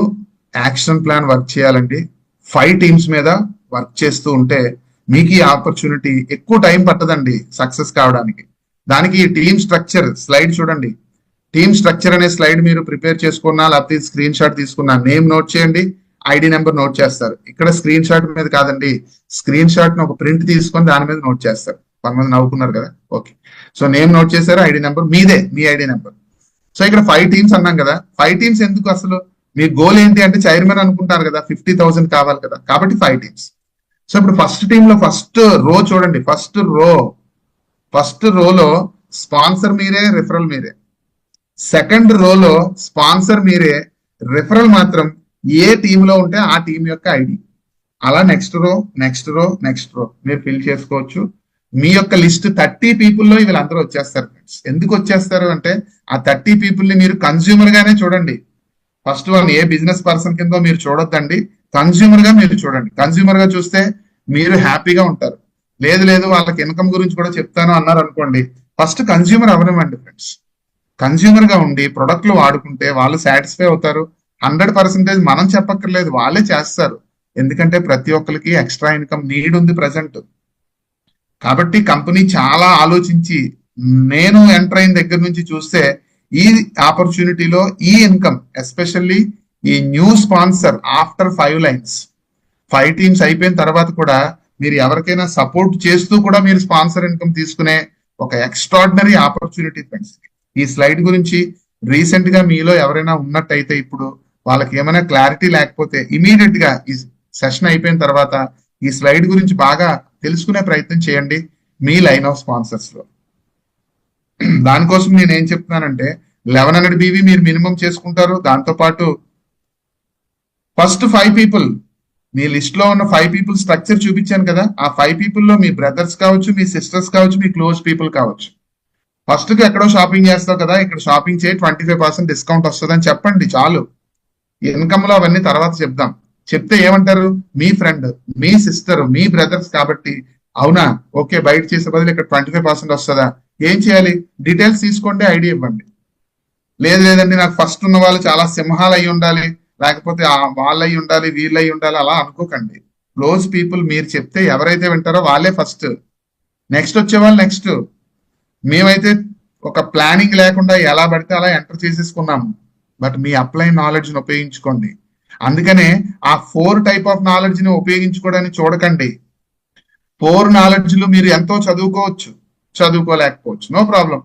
యాక్షన్ ప్లాన్ వర్క్ చేయాలండి. 5 టీమ్స్ మీద వర్క్ చేస్తూ ఉంటే మీకు ఈ ఆపర్చునిటీ ఎక్కువ టైం పట్టదండి సక్సెస్ కావడానికి. దానికి టీమ్ స్ట్రక్చర్ స్లైడ్ చూడండి. టీమ్ స్ట్రక్చర్ అనే స్లైడ్ మీరు ప్రిపేర్ చేసుకున్నా, లేకపోతే స్క్రీన్ షాట్ తీసుకున్నా, నేమ్ నోట్ చేయండి, ఐడి నెంబర్ నోట్ చేస్తారు. ఇక్కడ స్క్రీన్ షాట్ మీద కాదండి, స్క్రీన్ షాట్ ని ఒక ప్రింట్ తీసుకొని దాని మీద నోట్ చేస్తారు. కొంతమంది నవ్వుకున్నారు కదా, ఓకే. సో నేమ్ నోట్ చేశారు, ఐడి నెంబర్ మీదే, మీ ఐడి నెంబర్. సో ఇక్కడ 5 టీమ్స్ అన్నాం కదా, 5 టీమ్స్ ఎందుకు అసలు? మీ గోల్ ఏంటి అంటే చైర్మన్ అనుకుంటారు కదా, 50,000 కావాలి కదా, కాబట్టి 5 టీమ్స్. సో ఇప్పుడు ఫస్ట్ టీమ్ లో ఫస్ట్ రో చూడండి. ఫస్ట్ రోలో స్పాన్సర్ మీరే, రిఫరల్ మీరే. సెకండ్ రోలో స్పాన్సర్ మీరే, రిఫరల్ మాత్రం ఏ టీమ్ లో ఉంటే ఆ టీం యొక్క ఐడి. అలా నెక్స్ట్ రో మీరు ఫిల్ చేసుకోవచ్చు. మీ యొక్క లిస్ట్ 30 పీపుల్లో వీళ్ళందరూ వచ్చేస్తారు ఫ్రెండ్స్. ఎందుకు వచ్చేస్తారు అంటే, ఆ 30 పీపుల్ ని మీరు కన్స్యూమర్ గానే చూడండి. ఫస్ట్ వన్ ఏ బిజినెస్ పర్సన్ కింద మీరు చూడొద్దండి, కన్స్యూమర్ గా మీరు చూడండి. కన్స్యూమర్ గా చూస్తే మీరు హ్యాపీగా ఉంటారు. లేదు వాళ్ళకి ఇన్కమ్ గురించి కూడా చెప్తాను అన్నారు అనుకోండి, ఫస్ట్ కన్స్యూమర్ అవనివ్వండి ఫ్రెండ్స్. కన్స్యూమర్ గా ఉండి ప్రొడక్ట్లు వాడుకుంటే వాళ్ళు సాటిస్ఫై అవుతారు. 100% మనం చెప్పక్కర్లేదు, వాళ్ళే చేస్తారు. ఎందుకంటే ప్రతి ఒక్కరికి ఎక్స్ట్రా ఇన్కమ్ నీడ్ ఉంది ప్రజెంట్. కాబట్టి కంపెనీ చాలా ఆలోచించి, నేను ఎంటర్ అయిన దగ్గర నుంచి చూస్తే ఈ ఆపర్చునిటీలో ఈ ఇన్కమ్, ఎస్పెషల్లీ ఈ new sponsor after 5 lines, 5 teams అయిపోయిన తర్వాత కూడా మీరు ఎవరికైనా సపోర్ట్ చేస్తూ కూడా మీరు స్పాన్సర్ ఇన్కమ్ తీసుకునే ఒక ఎక్స్ట్రాడినరీ ఆపర్చునిటీ ఫ్రెండ్స్. ఈ స్లైడ్ గురించి రీసెంట్ గా మీలో ఎవరైనా ఉన్నట్టయితే, ఇప్పుడు వాళ్ళకి ఏమైనా క్లారిటీ లేకపోతే ఇమీడియట్ గా ఈ సెషన్ అయిపోయిన తర్వాత ఈ స్లైడ్ గురించి బాగా తెలుసుకునే ప్రయత్నం చేయండి మీ లైన్ ఆఫ్ స్పాన్సర్స్ లో. దానికోసం నేను ఏం చెప్తున్నానంటే, 1100 బీవీ మీరు మినిమం చేసుకుంటారు. దాంతో పాటు ఫస్ట్ 5 పీపుల్, మీ లిస్ట్ లో ఉన్న 5 పీపుల్ స్ట్రక్చర్ చూపించాను కదా, ఆ 5 పీపుల్ లో మీ బ్రదర్స్ కావచ్చు, మీ సిస్టర్స్ కావచ్చు, మీ క్లోజ్ పీపుల్ కావచ్చు. ఫస్ట్ కి ఎక్కడో షాపింగ్ చేస్తావు కదా, ఇక్కడ షాపింగ్ చేయి, 25% డిస్కౌంట్ వస్తుందని చెప్పండి చాలు. ఇన్కమ్ లో అవన్నీ తర్వాత చెప్దాం. చెప్తే ఏమంటారు, మీ ఫ్రెండ్, మీ సిస్టర్, మీ బ్రదర్స్ కాబట్టి, అవునా ఓకే బయట చేసే బదులు ఇక్కడ 25% వస్తుందా, ఏం చేయాలి, డీటెయిల్స్ తీసుకోండి, ఐడియా ఇవ్వండి. లేదండి నాకు ఫస్ట్ ఉన్న వాళ్ళు చాలా సింహాలు అయి ఉండాలి, లేకపోతే వాళ్ళు అయి ఉండాలి, వీళ్ళు అయి ఉండాలి, అలా అనుకోకండి. క్లోజ్ పీపుల్ మీరు చెప్తే ఎవరైతే వింటారో వాళ్ళే ఫస్ట్, నెక్స్ట్ వచ్చే వాళ్ళు నెక్స్ట్. మేమైతే ఒక ప్లానింగ్ లేకుండా ఎలా పడితే అలా ఎంటర్ చేసేసుకున్నాము. బట్ మీ అప్లైన్ నాలెడ్జ్ ని ఉపయోగించుకోండి. అందుకనే ఆ 4 టైప్ ఆఫ్ నాలెడ్జ్ ని ఉపయోగించుకోవడానికి చూడకండి. 4 నాలెడ్జ్ లు మీరు ఎంతో చదువుకోవచ్చు, చదువుకోలేకపోవచ్చు, నో ప్రాబ్లం.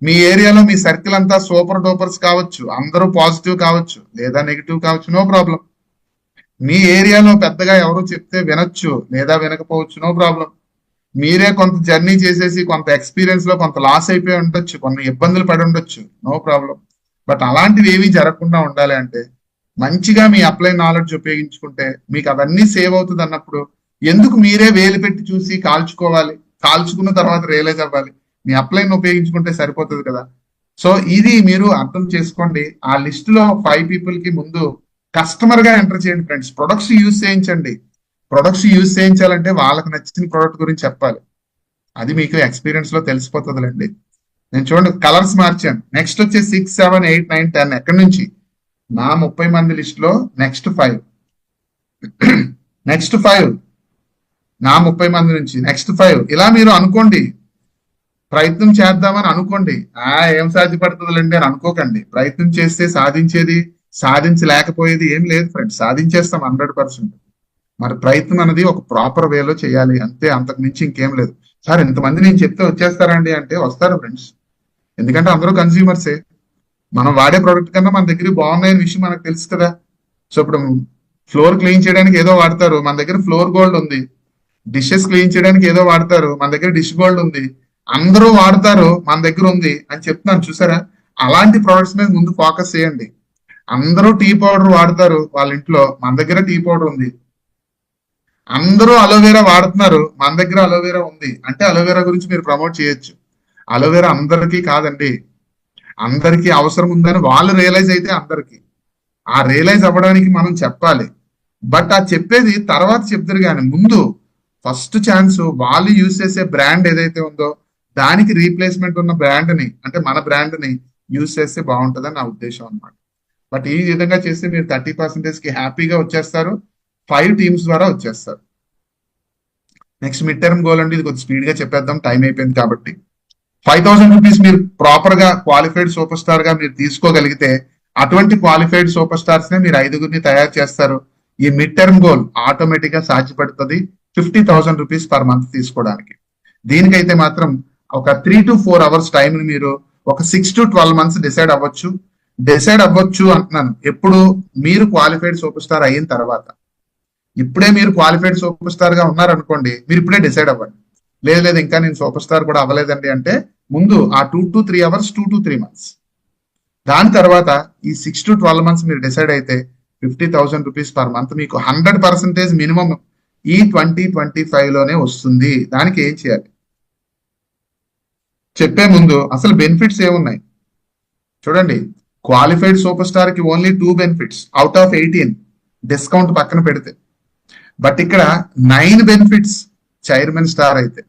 మీ ఏరియాలో మీ సర్కిల్ అంతా సూపర్ డూపర్స్ కావచ్చు, అందరూ పాజిటివ్ కావచ్చు, లేదా నెగిటివ్ కావచ్చు, నో ప్రాబ్లం. మీ ఏరియాలో పెద్దగా ఎవరు చెప్తే వినొచ్చు లేదా వినకపోవచ్చు, నో ప్రాబ్లం. మీరే కొంత జర్నీ చేసేసి కొంత ఎక్స్పీరియన్స్ లో కొంత లాస్ అయిపోయి ఉండొచ్చు, కొన్ని ఇబ్బందులు పడి ఉండొచ్చు, నో ప్రాబ్లం. బట్ అలాంటివి ఏవి జరగకుండా ఉండాలి అంటే మంచిగా మీ అప్లై నాలెడ్జ్ ఉపయోగించుకుంటే మీకు అవన్నీ సేవ్ అవుతుంది అన్నప్పుడు ఎందుకు మీరే వేలు పెట్టి చూసి కాల్చుకోవాలి? కాల్చుకున్న తర్వాత రియలైజ్ అవ్వాలి. మీ అప్లైని ఉపయోగించుకుంటే సరిపోతుంది కదా. సో ఇది మీరు అర్థం చేసుకోండి. ఆ లిస్ట్ లో 5 పీపుల్ కి ముందు కస్టమర్ గా ఎంటర్ చేయండి ఫ్రెండ్స్. ప్రొడక్ట్స్ యూజ్ చేయించండి. ప్రొడక్ట్స్ యూజ్ చేయించాలంటే వాళ్ళకి నచ్చిన ప్రొడక్ట్ గురించి చెప్పాలి. అది మీకు ఎక్స్పీరియన్స్ లో తెలిసిపోతుందిలేండి. నేను చూడండి కలర్స్ మార్చాను. నెక్స్ట్ వచ్చే 6, 7, 8, 9, 10 ఎక్కడి నుంచి? నా 30 మంది లిస్ట్ లో నెక్స్ట్ 5 నెక్స్ట్ 5 నా 30 మంది నుంచి నెక్స్ట్ 5 ఇలా మీరు అనుకోండి. ప్రయత్నం చేద్దామని అనుకోండి. ఏం సాధ్యపడుతుందిలేండి అని అనుకోకండి. ప్రయత్నం చేస్తే సాధించేది, సాధించలేకపోయేది ఏం లేదు ఫ్రెండ్స్. సాధించేస్తాం 100%. మరి ప్రయత్నం అనేది ఒక ప్రాపర్ వేలో చేయాలి అంతే, అంతకు మించి ఇంకేం లేదు. సార్ ఇంతమంది నేను చెప్తే వచ్చేస్తారండి అంటే వస్తారు ఫ్రెండ్స్. ఎందుకంటే అందరూ కన్స్యూమర్సే. మనం వాడే ప్రోడక్ట్ కన్నా మన దగ్గర బాగున్నాయని విషయం మనకు తెలుసు కదా. సో ఇప్పుడు ఫ్లోర్ క్లీన్ చేయడానికి ఏదో వాడతారు, మన దగ్గర ఫ్లోర్ గోల్డ్ ఉంది. డిషెస్ క్లీన్ చేయడానికి ఏదో వాడతారు, మన దగ్గర డిష్ గోల్డ్ ఉంది. అందరూ వాడతారు, మన దగ్గర ఉంది అని చెప్తున్నాను చూసారా. అలాంటి ప్రొడక్ట్స్ మీద ముందు ఫోకస్ చేయండి. అందరూ టీ పౌడర్ వాడతారు వాళ్ళ ఇంట్లో, మన దగ్గర టీ పౌడర్ ఉంది. అందరూ అలోవెరా వాడుతున్నారు, మన దగ్గర అలోవెరా ఉంది అంటే అలోవెరా గురించి మీరు ప్రమోట్ చేయొచ్చు. అలోవెరా అందరికీ కాదండి, అందరికీ అవసరం ఉందని వాళ్ళు రియలైజ్ అయితే అందరికి. ఆ రియలైజ్ అవ్వడానికి మనం చెప్పాలి. బట్ ఆ చెప్పేది తర్వాత చెప్తారు కానీ ముందు ఫస్ట్ ఛాన్స్ వాళ్ళు యూజ్ చేసే బ్రాండ్ ఏదైతే ఉందో దానికి రీప్లేస్మెంట్ ఉన్న బ్రాండ్ ని అంటే మన బ్రాండ్ ని యూజ్ చేస్తే బాగుంటుందని నా ఉద్దేశం అనమాట. బట్ ఈ విధంగా చేస్తే మీరు 30% కి హ్యాపీగా వచ్చేస్తారు. 5 టీమ్స్ ద్వారా వచ్చేస్తారు. నెక్స్ట్ మిడ్ టర్మ్ గోల్ అండి. ఇది కొంచెం స్పీడ్ గా చెప్పేద్దాం, టైం అయిపోయింది కాబట్టి. 5,000 రూపీస్ మీరు ప్రాపర్ గా క్వాలిఫైడ్ సూపర్ స్టార్ గా మీరు తీసుకోగలిగితే అటువంటి క్వాలిఫైడ్ సూపర్ స్టార్స్ నే మీరు 5గురిని తయారు చేస్తారు. ఈ మిడ్ టర్మ్ గోల్ ఆటోమేటిక్ గా సాధ్యపడుతుంది 50,000 రూపీస్ పర్ మంత్ తీసుకోవడానికి. దీనికైతే మాత్రం ఒక 3 to 4 అవర్స్ టైం మీరు ఒక 6 to 12 మంత్స్ డిసైడ్ అవ్వచ్చు అంటున్నాను. ఎప్పుడు మీరు క్వాలిఫైడ్ సూపర్ స్టార్ అయిన తర్వాత. ఇప్పుడే మీరు క్వాలిఫైడ్ సూపర్ స్టార్ గా ఉన్నారనుకోండి, మీరు ఇప్పుడే డిసైడ్ అవ్వండి. లేదు ఇంకా నేను సూపర్ స్టార్ కూడా అవ్వలేదండి అంటే ముందు ఆ 2 to 3 అవర్స్ 2 to 3 months. దాని తర్వాత ఈ 6 to 12 months మీరు డిసైడ్ అయితే 50,000 రూపీస్ పర్ మంత్ మీకు 100% మినిమం ఈ 2025 లోనే వస్తుంది. దానికి ఏం చేయాలి చెప్పే ముందు అసలు బెనిఫిట్స్ ఏమున్నాయి చూడండి. క్వాలిఫైడ్ సూపర్ స్టార్ కి only 2 benefits out of 18 discount పక్కన పెడితే. బట్ ఇక్కడ 9 బెనిఫిట్స్ చైర్మన్ స్టార్ అయితే.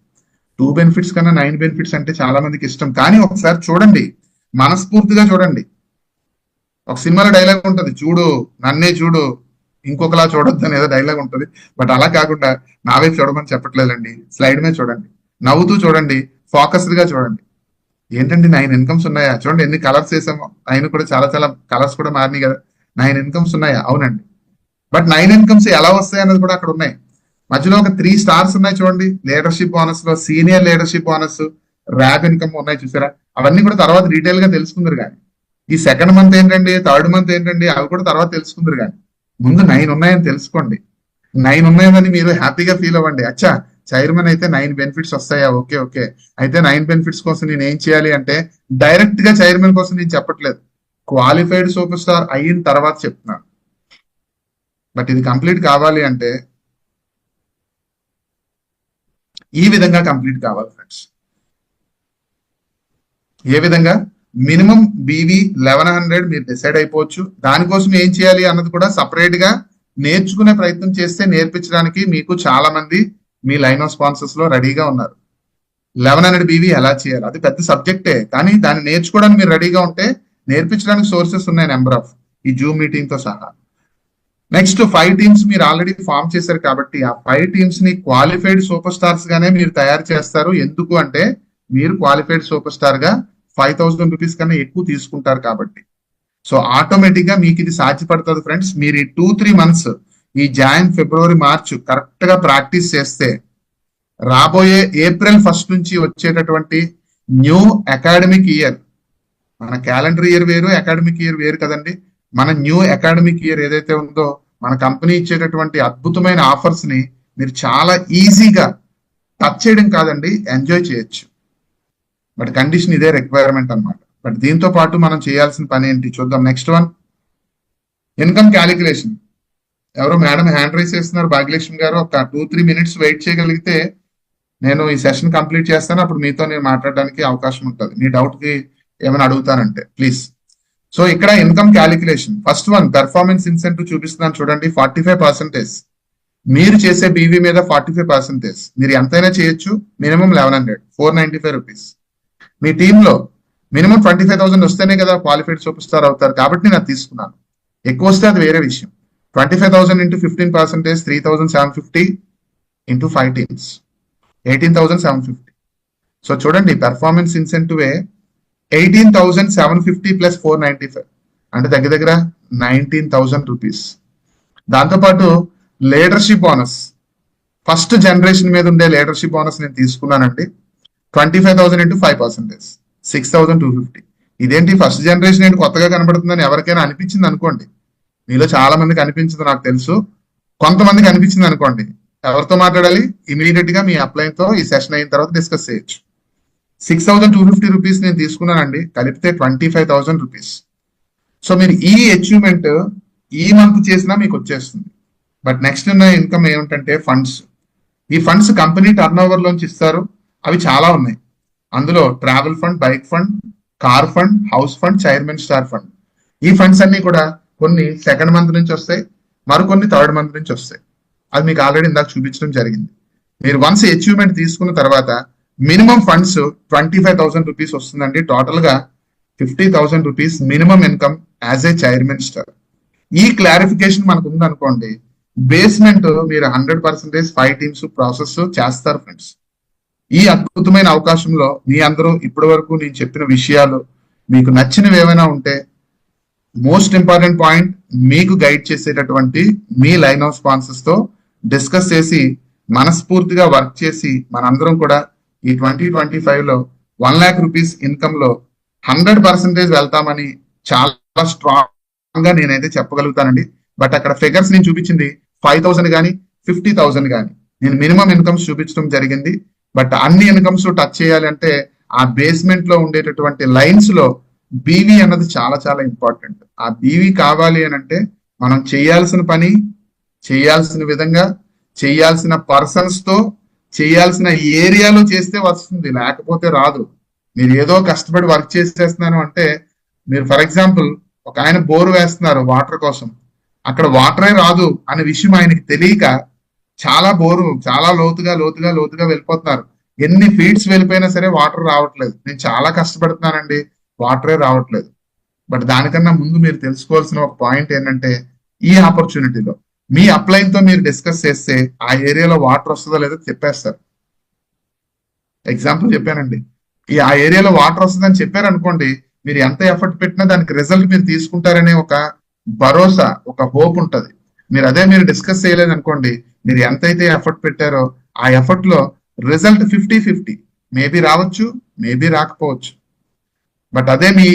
2 బెనిఫిట్స్ కన్నా 9 బెనిఫిట్స్ అంటే చాలా మందికి ఇష్టం. కానీ ఒకసారి చూడండి, మనస్ఫూర్తిగా చూడండి. ఒక సినిమాలో డైలాగ్ ఉంటుంది, చూడు నన్నే చూడు ఇంకొకలా చూడొద్దు అని ఏదో డైలాగ్ ఉంటుంది. బట్ అలా కాకుండా నా వైపు చూడమని చెప్పట్లేదండి. స్లైడ్ మీద చూడండి, నవ్వుతూ చూడండి, ఫోకస్డ్ గా చూడండి. ఏంటంటే 9 ఇన్కమ్స్ ఉన్నాయా? చూడండి ఎన్ని కలర్స్ వేసామో. 9 కూడా చాలా చాలా కలర్స్ కూడా మారినాయి కదా. 9 ఇన్కమ్స్ ఉన్నాయా? అవునండి. బట్ 9 ఇన్కమ్స్ ఎలా వస్తాయి అన్నది కూడా అక్కడ ఉన్నాయి. మధ్యలో ఒక 3 స్టార్స్ ఉన్నాయి చూడండి. లీడర్షిప్ బోనస్ లో సీనియర్ లీడర్షిప్ బోనస్, ర్యాబ్ ఇన్కమ్ ఉన్నాయి చూసారా. అవన్నీ కూడా తర్వాత డీటెయిల్ గా తెలుసుకుందరు కానీ. ఈ సెకండ్ మంత్ ఏంటండి, థర్డ్ మంత్ ఏంటండి, అవి కూడా తర్వాత తెలుసుకుందరు కానీ ముందు 9 ఉన్నాయని తెలుసుకోండి. 9 ఉన్నాయని మీరు హ్యాపీగా ఫీల్ అవ్వండి. అచ్చా చైర్మన్ అయితే 9 బెనిఫిట్స్ వస్తాయా? ఓకే అయితే 9 బెనిఫిట్స్ కోసం నేను ఏం చేయాలి అంటే డైరెక్ట్ గా చైర్మన్ కోసం నేను చెప్పట్లేదు, క్వాలిఫైడ్ సూపర్ స్టార్ అయిన తర్వాత చెప్తున్నాను. బట్ ఇది కంప్లీట్ కావాలి అంటే ఈ విధంగా కంప్లీట్ కావాలి ఫ్రెండ్స్. ఏ విధంగా? మినిమం బీవీ 1100 మీరు డిసైడ్ అయిపోవచ్చు. దానికోసం ఏం చేయాలి అన్నది కూడా సపరేట్ గా నేర్చుకునే ప్రయత్నం చేస్తే నేర్పించడానికి మీకు చాలా మంది మీ లైన్ ఆఫ్ స్పాన్సర్స్ లో రెడీగా ఉన్నారు. 1100 బీవీ ఎలా చేయాలి అది పెద్ద సబ్జెక్టే, కానీ దాన్ని నేర్చుకోవడానికి మీరు రెడీగా ఉంటే నేర్పించడానికి సోర్సెస్ ఉన్నాయి నెంబర్ ఆఫ్, ఈ జూమ్ మీటింగ్ తో సహా. నెక్స్ట్ 5 టీమ్స్ మీరు ఆల్రెడీ ఫామ్ చేశారు కాబట్టి ఆ 5 టీమ్స్ ని క్వాలిఫైడ్ సూపర్ స్టార్స్ గానే మీరు తయారు చేస్తారు. ఎందుకు అంటే మీరు క్వాలిఫైడ్ సూపర్ స్టార్ గా 5,000 రూపీస్ కన్నా ఎక్కువ తీసుకుంటారు కాబట్టి. సో ఆటోమేటిక్ గా మీకు ఇది సాధ్యపడుతుంది ఫ్రెండ్స్. మీరు ఈ 2-3 మంత్స్ ఈ జాన్, ఫిబ్రవరి, మార్చ్ కరెక్ట్ గా ప్రాక్టీస్ చేస్తే రాబోయే ఏప్రిల్ 1 నుంచి వచ్చేటటువంటి న్యూ అకాడమిక్ ఇయర్, మన క్యాలెండర్ ఇయర్ వేరు, అకాడమిక్ ఇయర్ వేరు కదండి. మన న్యూ అకాడమిక్ ఇయర్ ఏదైతే ఉందో మన కంపెనీ ఇచ్చేటటువంటి అద్భుతమైన ఆఫర్స్ ని మీరు చాలా ఈజీగా టచ్ చేయడం కాదండి, ఎంజాయ్ చేయొచ్చు. బట్ కండిషన్ ఇదే రిక్వైర్మెంట్ అన్నమాట. బట్ దీంతో పాటు మనం చేయాల్సిన పని ఏంటి చూద్దాం. Next one, income calculation. ఎవరో మేడం హ్యాండ్ రైస్ చేస్తున్నారు, భాగ్యలక్ష్మి గారు. ఒక 2-3 మినిట్స్ వెయిట్ చేయగలిగితే నేను ఈ సెషన్ కంప్లీట్ చేస్తాను. అప్పుడు మీతో నేను మాట్లాడడానికి అవకాశం ఉంటుంది. మీ డౌట్ కి ఏమైనా అడుగుతానంటే ప్లీజ్. సో ఇక్కడ income calculation first one, performance incentive చూపిస్తున్నాను చూడండి. 45%. మీరు చేసే బీవీ మీద 45%. మీరు ఎంతైనా చేయొచ్చు. Minimum 1100, 495 rupees. మీ టీంలో మినిమం 25,000 వస్తేనే కదా క్వాలిఫైడ్ సూపర్ స్టార్ అవుతారు. కాబట్టి నేను అది తీసుకున్నాను. ఎక్కువ వస్తే అది వేరే విషయం. 25,000 into 15%, 3,750 into 5 teams, 18,750. సో చూడండి, పెర్ఫార్మెన్స్ ఇన్సెంటివ్ 18,750 ప్లస్ 495 అంటే దగ్గర దగ్గర 19,000 రూపీస్. దాంతోపాటు లీడర్షిప్ బోనస్, ఫస్ట్ జనరేషన్ మీద ఉండే లీడర్షిప్ బోనస్ నేను తీసుకున్నానండి. 25,000 into 5%, 6,250. ఇదేంటి ఫస్ట్ జనరేషన్ ఏంటి కొత్తగా కనబడుతుందని ఎవరికైనా అనిపించింది అనుకోండి. మీలో చాలా మందికి అనిపించింది నాకు తెలుసు. కొంతమందికి అనిపించింది అనుకోండి, ఎవరితో మాట్లాడాలి? ఇమీడియట్ గా మీ అప్లైన్ తో ఈ సెషన్ అయిన తర్వాత డిస్కస్ చేయొచ్చు. 6,250 రూపీస్ నేను తీసుకున్నానండి, కలిపితే 25,000 రూపీస్. సో మీరు ఈ అచీవ్మెంట్ ఈ మంత్ చేసినా మీకు వచ్చేస్తుంది. బట్ నెక్స్ట్ ఉన్న ఇన్కమ్ ఏమిటంటే ఫండ్స్. ఈ ఫండ్స్ కంపెనీ టర్న్ ఓవర్ లోంచి ఇస్తారు. అవి చాలా ఉన్నాయి. అందులో travel fund, bike fund, car fund, house fund, chairman star fund. ఈ ఫండ్స్ అన్ని కూడా కొన్ని సెకండ్ మంత్ నుంచి వస్తాయి, మరికొన్ని థర్డ్ మంత్ నుంచి వస్తాయి. అది మీకు ఆల్రెడీ ఇందాక చూపించడం జరిగింది. మీరు వన్స్ అచీవ్మెంట్ తీసుకున్న తర్వాత మినిమం ఫండ్స్ 25,000 రూపీస్ వస్తుందండి. టోటల్ గా 50,000 rupees minimum income as a chairman star. ఈ క్లారిఫికేషన్ మనకు ఉందనుకోండి, బేస్మెంట్ మీరు 100% 5 టీమ్స్ ప్రాసెస్ చేస్తారు ఫ్రెండ్స్. ఈ అద్భుతమైన అవకాశంలో మీ అందరూ ఇప్పటి వరకు నేను చెప్పిన విషయాలు మీకు నచ్చినవి ఏమైనా ఉంటే, మోస్ట్ ఇంపార్టెంట్ పాయింట్, మీకు గైడ్ చేసేటటువంటి మీ లైన్ ఆఫ్ స్పాన్సర్స్ తో డిస్కస్ చేసి మనస్ఫూర్తిగా వర్క్ చేసి మనందరం కూడా ఈ 2025 లో 1 lakh రూపీస్ ఇన్కమ్ లో 100% వెళ్తామని చాలా స్ట్రాంగ్ గా నేనైతే చెప్పగలుగుతానండి. బట్ అక్కడ ఫిగర్స్ నేను చూపించింది 5,000 కానీ 50,000 కానీ నేను మినిమం ఇన్కమ్స్ చూపించడం జరిగింది. బట్ అన్ని ఇన్కమ్స్ టచ్ చేయాలి అంటే ఆ బేస్మెంట్ లో ఉండేటటువంటి లైన్స్ లో బీవీ అన్నది చాలా చాలా ఇంపార్టెంట్. ఆ బీవీ కావాలి అని అంటే మనం చేయాల్సిన పని, చేయాల్సిన విధంగా, చేయాల్సిన పర్సన్స్ తో, చేయాల్సిన ఏరియాలో చేస్తే వస్తుంది, లేకపోతే రాదు. మీరు ఏదో కష్టపడి వర్క్ చేసేస్తున్నాను అంటే, మీరు ఫర్ ఎగ్జాంపుల్ ఒక ఆయన బోర్ వేస్తున్నారు వాటర్ కోసం, అక్కడ వాటరే రాదు అనే విషయం ఆయనకి తెలియక చాలా లోతుగా లోతుగా లోతుగా వెళ్ళిపోతున్నారు. ఎన్ని ఫీట్స్ వెళ్ళిపోయినా సరే వాటర్ రావట్లేదు. నేను చాలా కష్టపడుతున్నానండి, వాటరే రావట్లేదు. బట్ దానికన్నా ముందు మీరు తెలుసుకోవాల్సిన ఒక పాయింట్ ఏంటంటే, ఈ ఆపర్చునిటీలో మీ అప్లైన్ తో మీరు డిస్కస్ చేస్తే ఆ ఏరియాలో వాటర్ వస్తుందో లేదో చెప్పేస్తారు. ఎగ్జాంపుల్ చెప్పానండి, ఆ ఏరియాలో వాటర్ వస్తుందని చెప్పారు అనుకోండి, మీరు ఎంత ఎఫర్ట్ పెట్టినా దానికి రిజల్ట్ మీరు తీసుకుంటారనే ఒక భరోసా, ఒక హోప్ ఉంటుంది. మీరు డిస్కస్ చేయలేదు అనుకోండి, మీరు ఎంతైతే ఎఫర్ట్ పెట్టారో ఆ ఎఫర్ట్ లో రిజల్ట్ 50-50 మేబీ రావచ్చు, మేబీ రాకపోవచ్చు. బట్ అదే మీ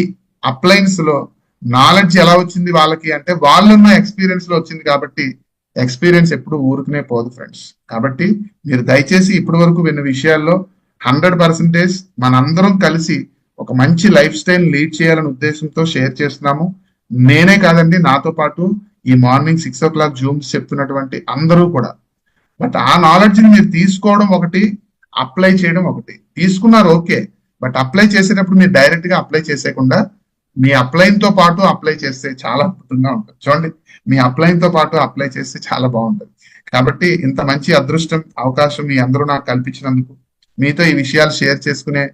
అప్లైన్స్ లో నాలెడ్జ్ ఎలా వచ్చింది వాళ్ళకి అంటే, వాళ్ళున్న ఎక్స్పీరియన్స్ లో వచ్చింది. కాబట్టి ఎక్స్పీరియన్స్ ఎప్పుడు ఊరుకునే పోదు ఫ్రెండ్స్. కాబట్టి మీరు దయచేసి ఇప్పటి వరకు విన్న విషయాల్లో 100% మనందరం కలిసి ఒక మంచి లైఫ్ స్టైల్ లీడ్ చేయాలనే ఉద్దేశంతో షేర్ చేస్తున్నాము. నేనే కాదండి, నాతో పాటు ఈ మార్నింగ్ 6 o'clock జూమ్స్ చెప్తున్నటువంటి అందరూ కూడా. బట్ ఆ నాలెడ్జ్ ని మీరు తీసుకోవడం ఒకటి, అప్లై చేయడం ఒకటి. తీసుకున్నారు ఓకే, బట్ అప్లై చేసేటప్పుడు మీరు డైరెక్ట్ గా అప్లై చేసేయకుండా మీ అప్లైన్ తో పాటు అప్లై చేస్తే చాలా అద్భుతంగా ఉంటుంది. చూడండి, మీ అప్లైన్ తో పాటు అప్లై చేస్తే చాలా బాగుంటుంది. కాబట్టి ఇంత మంచి అదృష్టం, అవకాశం మీ అందరూ నాకు కల్పించినందుకు, మీతో ఈ విషయాలు షేర్ చేసుకునే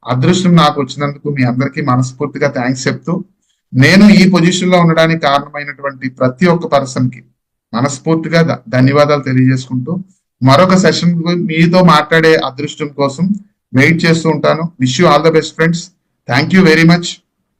అదృష్టం నాకు వచ్చినందుకు మీ అందరికీ మనస్ఫూర్తిగా థ్యాంక్స్ చెప్తూ, నేను ఈ పొజిషన్ లో ఉండడానికి కారణమైనటువంటి ప్రతి ఒక్క పర్సన్ కి మనస్ఫూర్తిగా ధన్యవాదాలు తెలియజేసుకుంటూ, మరొక సెషన్ మీతో మాట్లాడే అదృష్టం కోసం వెయిట్ చేస్తూ ఉంటాను. Wish you all the best friends. Thank you very much.